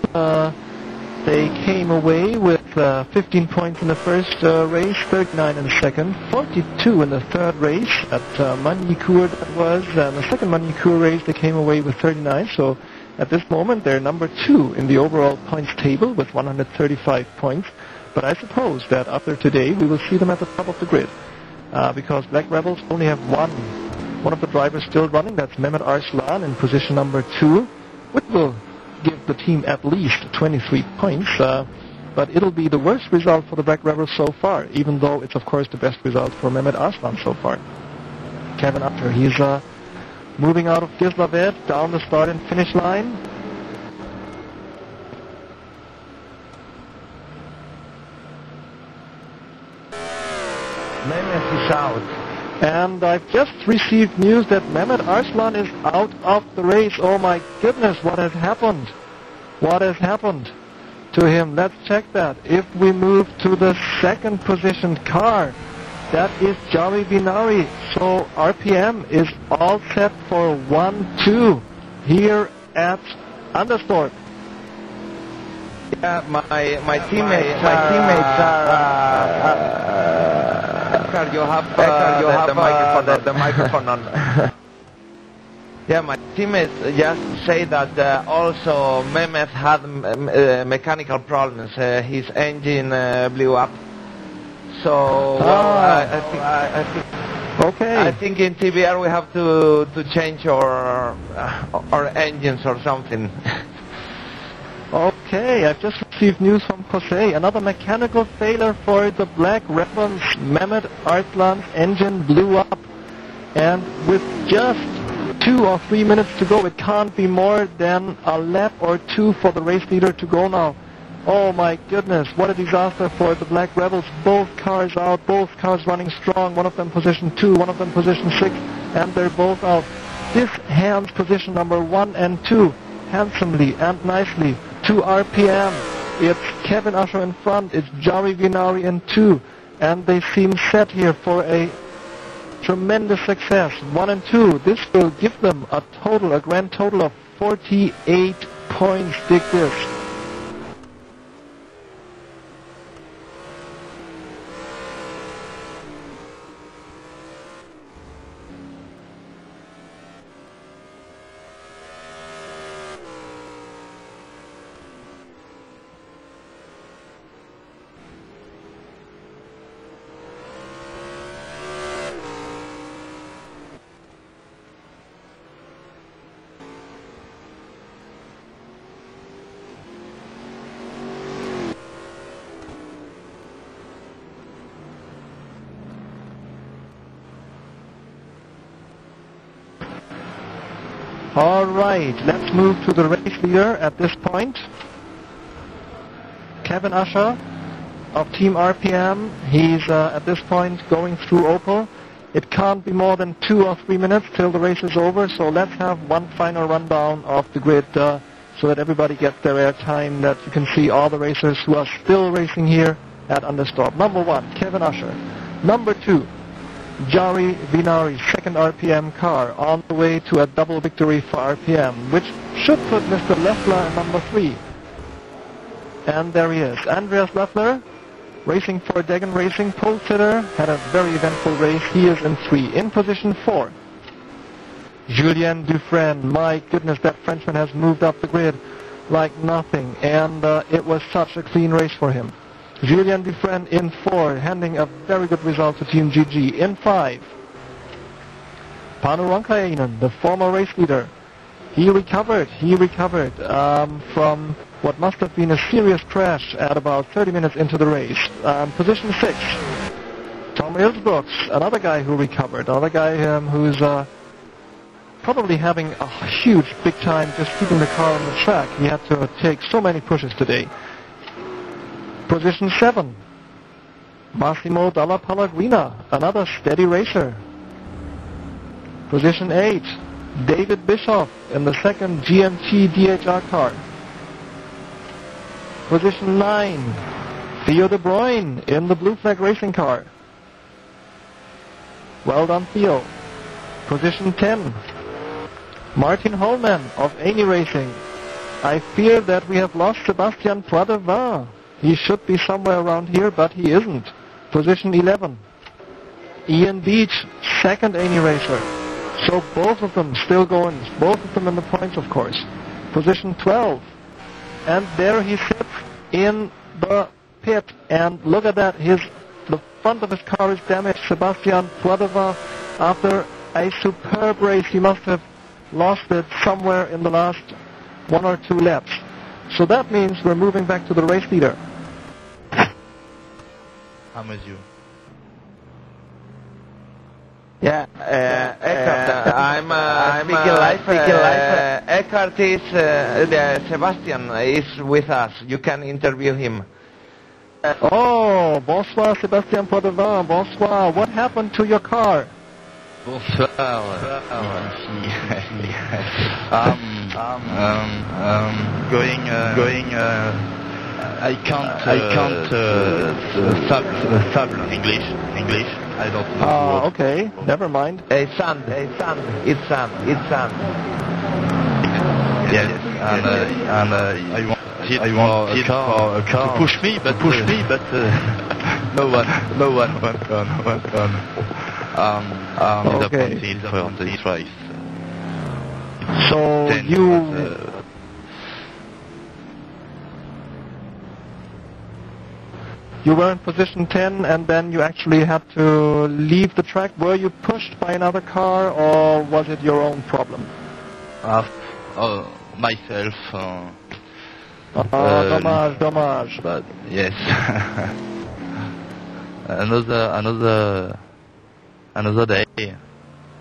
They came away with 15 points in the first race, 39 in the second, 42 in the third race at Magny-Cours that was, and the second Magny-Cours race they came away with 39, so at this moment they're number 2 in the overall points table with 135 points, but I suppose that after today we will see them at the top of the grid, because Black Rebels only have one of the drivers still running, that's Mehmet Arslan in position number 2, which will give the team at least 23 points, but it'll be the worst result for the Black Rebels so far, even though it's of course the best result for Mehmet Arslan so far. Kevin Usher, he's moving out of Gislaved, down the start and finish line. Mehmet is out. And I've just received news that Mehmet Arslan is out of the race. Oh my goodness, what has happened? What has happened to him? Let's check that. If we move to the second positioned car, that is Jari Binari. So RPM is all set for 1-2 here at Anderstorp. Yeah, my teammates are. You have the microphone on. Yeah, my teammates just say that also Mehmet had mechanical problems. His engine blew up. So I think. Okay. I think in TBR we have to change our engines or something. Okay, I've just received news from Jose. Another mechanical failure for the Black Rebels. Mehmet Arslan's engine blew up. And with just 2 or 3 minutes to go, it can't be more than a lap or 2 for the race leader to go now. Oh my goodness, what a disaster for the Black Rebels. Both cars out, both cars running strong. One of them position 2, one of them position 6, and they're both out. This hands position number 1 and 2 handsomely and nicely to RPM. It's Kevin Usher in front, it's Jari Vinari in 2, and they seem set here for a tremendous success. 1 and 2, this will give them a grand total of 48 points. Dig this. All right, let's move to the race leader at this point. Kevin Usher of Team RPM. He's at this point going through Opel. It can't be more than 2 or 3 minutes till the race is over, so let's have one final rundown of the grid so that everybody gets their air time, that you can see all the racers who are still racing here at Anderstorp. Number 1, Kevin Usher. Number 2, Jari Vinari, second RPM car, on the way to a double victory for RPM, which should put Mr. Leffler at number 3. And there he is, Andreas Leffler, racing for Degan Racing, pole sitter, had a very eventful race. He is in 3. In position 4, Julien Dufresne. My goodness, that Frenchman has moved up the grid like nothing, and it was such a clean race for him. Julien Dufresne in 4, handing a very good result to Team GG. In 5, Panu Ronkainen, the former race leader. He recovered from what must have been a serious crash at about 30 minutes into the race. Position 6, Tom Ilsbrooks, another guy who recovered, another guy who's probably having a huge big time just keeping the car on the track. He had to take so many pushes today. Position 7, Massimo Dalla Pellegrina, another steady racer. Position 8, David Bischoff in the second GMT-DH car. Position 9, Theo De Bruyne in the Blue Flag Racing car. Well done, Theo. Position 10, Martin Holman of Amy Racing. I fear that we have lost Sebastian Poidevin. He should be somewhere around here, but he isn't. Position 11, Ian Beach, second Amy racer. So both of them still going, both of them in the points, of course. Position 12, and there he sits in the pit, and look at that, the front of his car is damaged. Sebastian Poidevin, after a superb race, he must have lost it somewhere in the last 1 or 2 laps. So that means we're moving back to the race leader. I'm with you. Yeah, Eckhart, I'm speaking live. Eckhart is, Sebastian is with us. You can interview him. Oh, bonsoir, Sebastian Poidevin. Bonsoir. What happened to your car? Bonsoir. I can't sable English. I don't know. Oh, okay. Never mind. Sand. It's sand. Yes. And I wanted for a car to push me, but no one. Okay. Disappointed for this race. So you were in position 10, and then you actually had to leave the track. Were you pushed by another car, or was it your own problem? Myself. Dommage. But yes. another day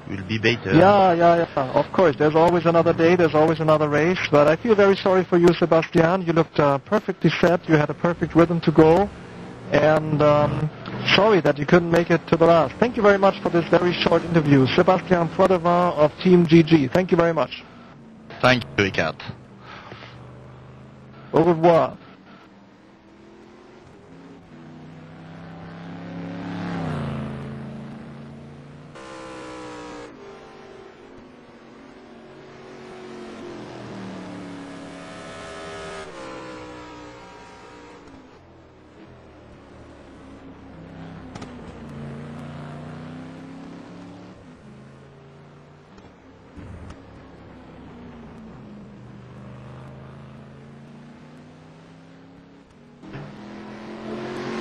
will be better. Yeah. Of course, there's always another day, there's always another race. But I feel very sorry for you, Sebastian. You looked perfectly set. You had a perfect rhythm to go. And sorry that you couldn't make it to the last. Thank you very much for this very short interview. Sebastian Poidevin of Team GG. Thank you very much. Thank you, Ricard. Au revoir.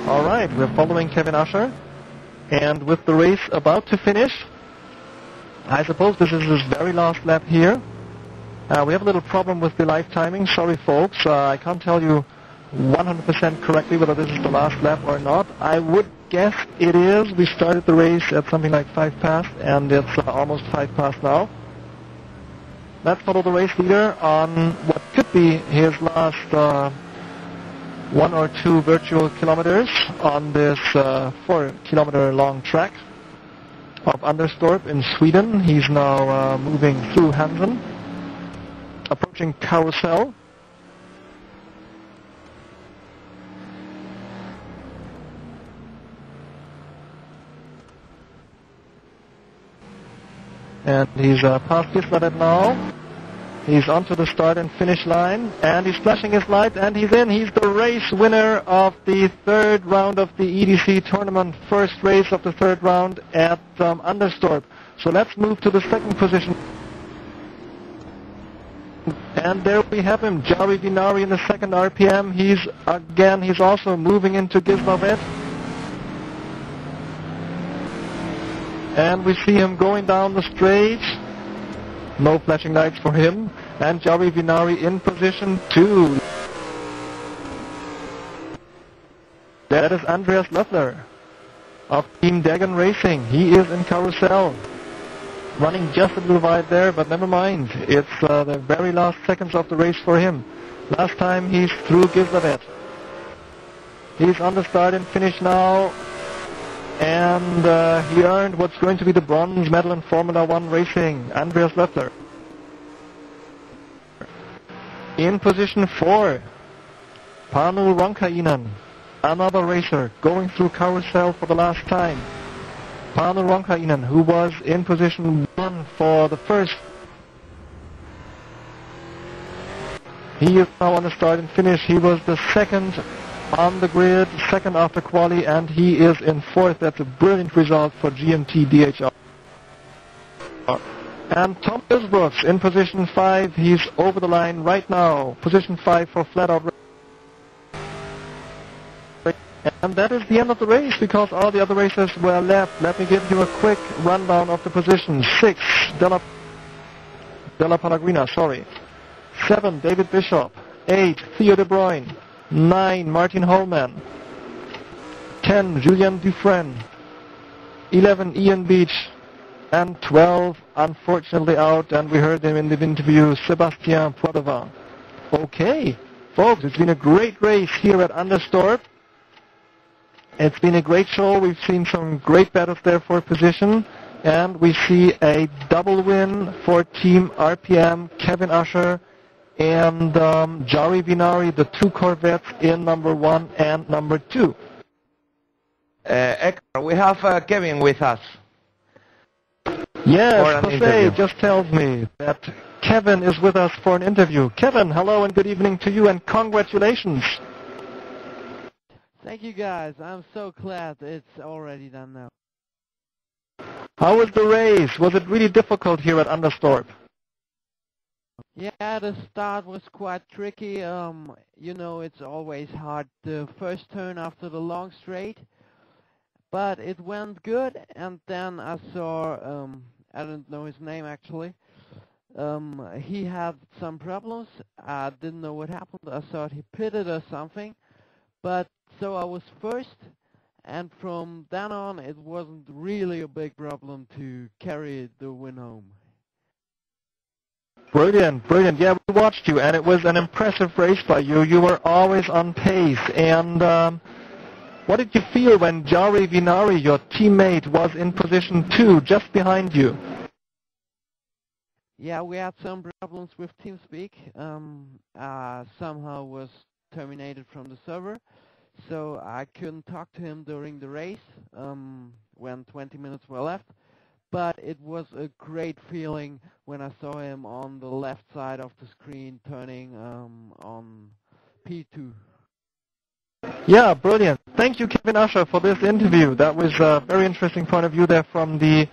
All right, we're following Kevin Usher, and with the race about to finish, I suppose this is his very last lap here. We have a little problem with the live timing. Sorry, folks. I can't tell you 100% correctly whether this is the last lap or not. I would guess it is. We started the race at something like 5 past, and it's almost 5 past now. Let's follow the race leader on what could be his last 1 or 2 virtual kilometers on this 4-kilometer long track of Anderstorp in Sweden. He's now moving through Hansen, approaching Carousel. And he's past Gislaved now. He's onto the start and finish line, and he's flashing his light, and he's in. He's the race winner of the 3rd round of the EDC tournament, first race of the 3rd round at Anderstorp. So let's move to the 2nd position. And there we have him, Jari Vinari in the 2nd RPM. He's also moving into Gislaved. And we see him going down the straight. No flashing lights for him. And Jari Vinari in position 2. That is Andreas Löffler of Team Degan Racing. He is in Carousel. Running just a little wide there, but never mind. It's the very last seconds of the race for him. Last time he's through Gislaved. He's on the start and finish now. And he earned what's going to be the bronze medal in Formula 1 racing, Andreas Löffler. In position 4, Panu Ronkainen, another racer, going through Carousel for the last time. Panu Ronkainen, who was in position 1 for the first. He is now on the start and finish. He was the 2nd on the grid, 2nd after quali, and he is in 4th. That's a brilliant result for GMT-DH. And Tom Isbrooks in position 5. He's over the line right now. Position 5 for FlatOut. And that is the end of the race, because all the other racers were left. Let me give you a quick rundown of the positions. 6, Della Pellegrina, sorry. 7, David Bishop. 8, Theo De Bruyne. 9, Martin Holman. 10, Julien Dufresne. 11, Ian Beach. And 12, unfortunately out, and we heard him in the interview, Sébastien Poitevin. Okay, folks, it's been a great race here at Anderstorp. It's been a great show. We've seen some great battles there for position, and we see a double win for Team RPM, Kevin Usher and Jari Vinari, the 2 Corvettes in number 1 and number 2. We have Kevin with us. Yes, Jose just tells me that Kevin is with us for an interview. Kevin, hello and good evening to you, and congratulations. Thank you, guys. I'm so glad it's already done now. How was the race? Was it really difficult here at Anderstorp? Yeah, the start was quite tricky. You know, it's always hard, the first turn after the long straight. But it went good, and then I saw, I don't know his name actually, he had some problems. I didn't know what happened. I thought he pitted or something. But so I was first, and from then on it wasn't really a big problem to carry the win home. Brilliant, brilliant. Yeah, we watched you, and it was an impressive race by you. You were always on pace. And what did you feel when Jari Vinari, your teammate, was in position 2, just behind you? Yeah, we had some problems with TeamSpeak. Somehow was terminated from the server, so I couldn't talk to him during the race when 20 minutes were left. But it was a great feeling when I saw him on the left side of the screen turning on P2. Yeah, brilliant. Thank you, Kevin Usher, for this interview. That was a very interesting point of view there from the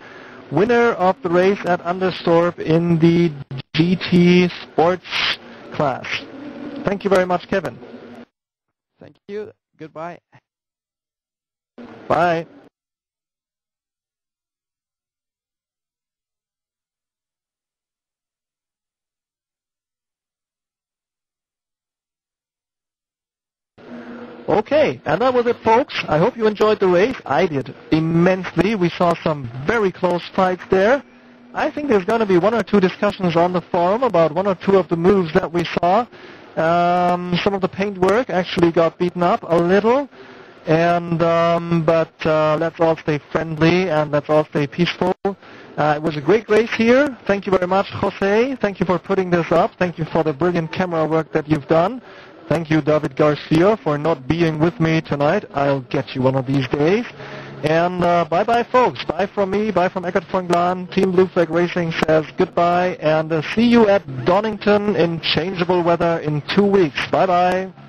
winner of the race at Anderstorp in the GT Sports class. Thank you very much, Kevin. Thank you. Goodbye. Bye. Okay, and that was it, folks. I hope you enjoyed the race. I did immensely. We saw some very close fights there. I think there's going to be one or two discussions on the forum about one or two of the moves that we saw. Some of the paintwork actually got beaten up a little, and but let's all stay friendly and let's all stay peaceful. It was a great race here. Thank you very much, Jose. Thank you for putting this up. Thank you for the brilliant camera work that you've done. Thank you, David Garcia, for not being with me tonight. I'll get you one of these days. And bye-bye, folks. Bye from me. Bye from Eckert von Glan. Team Blue Flag Racing says goodbye. And see you at Donington in changeable weather in 2 weeks. Bye-bye.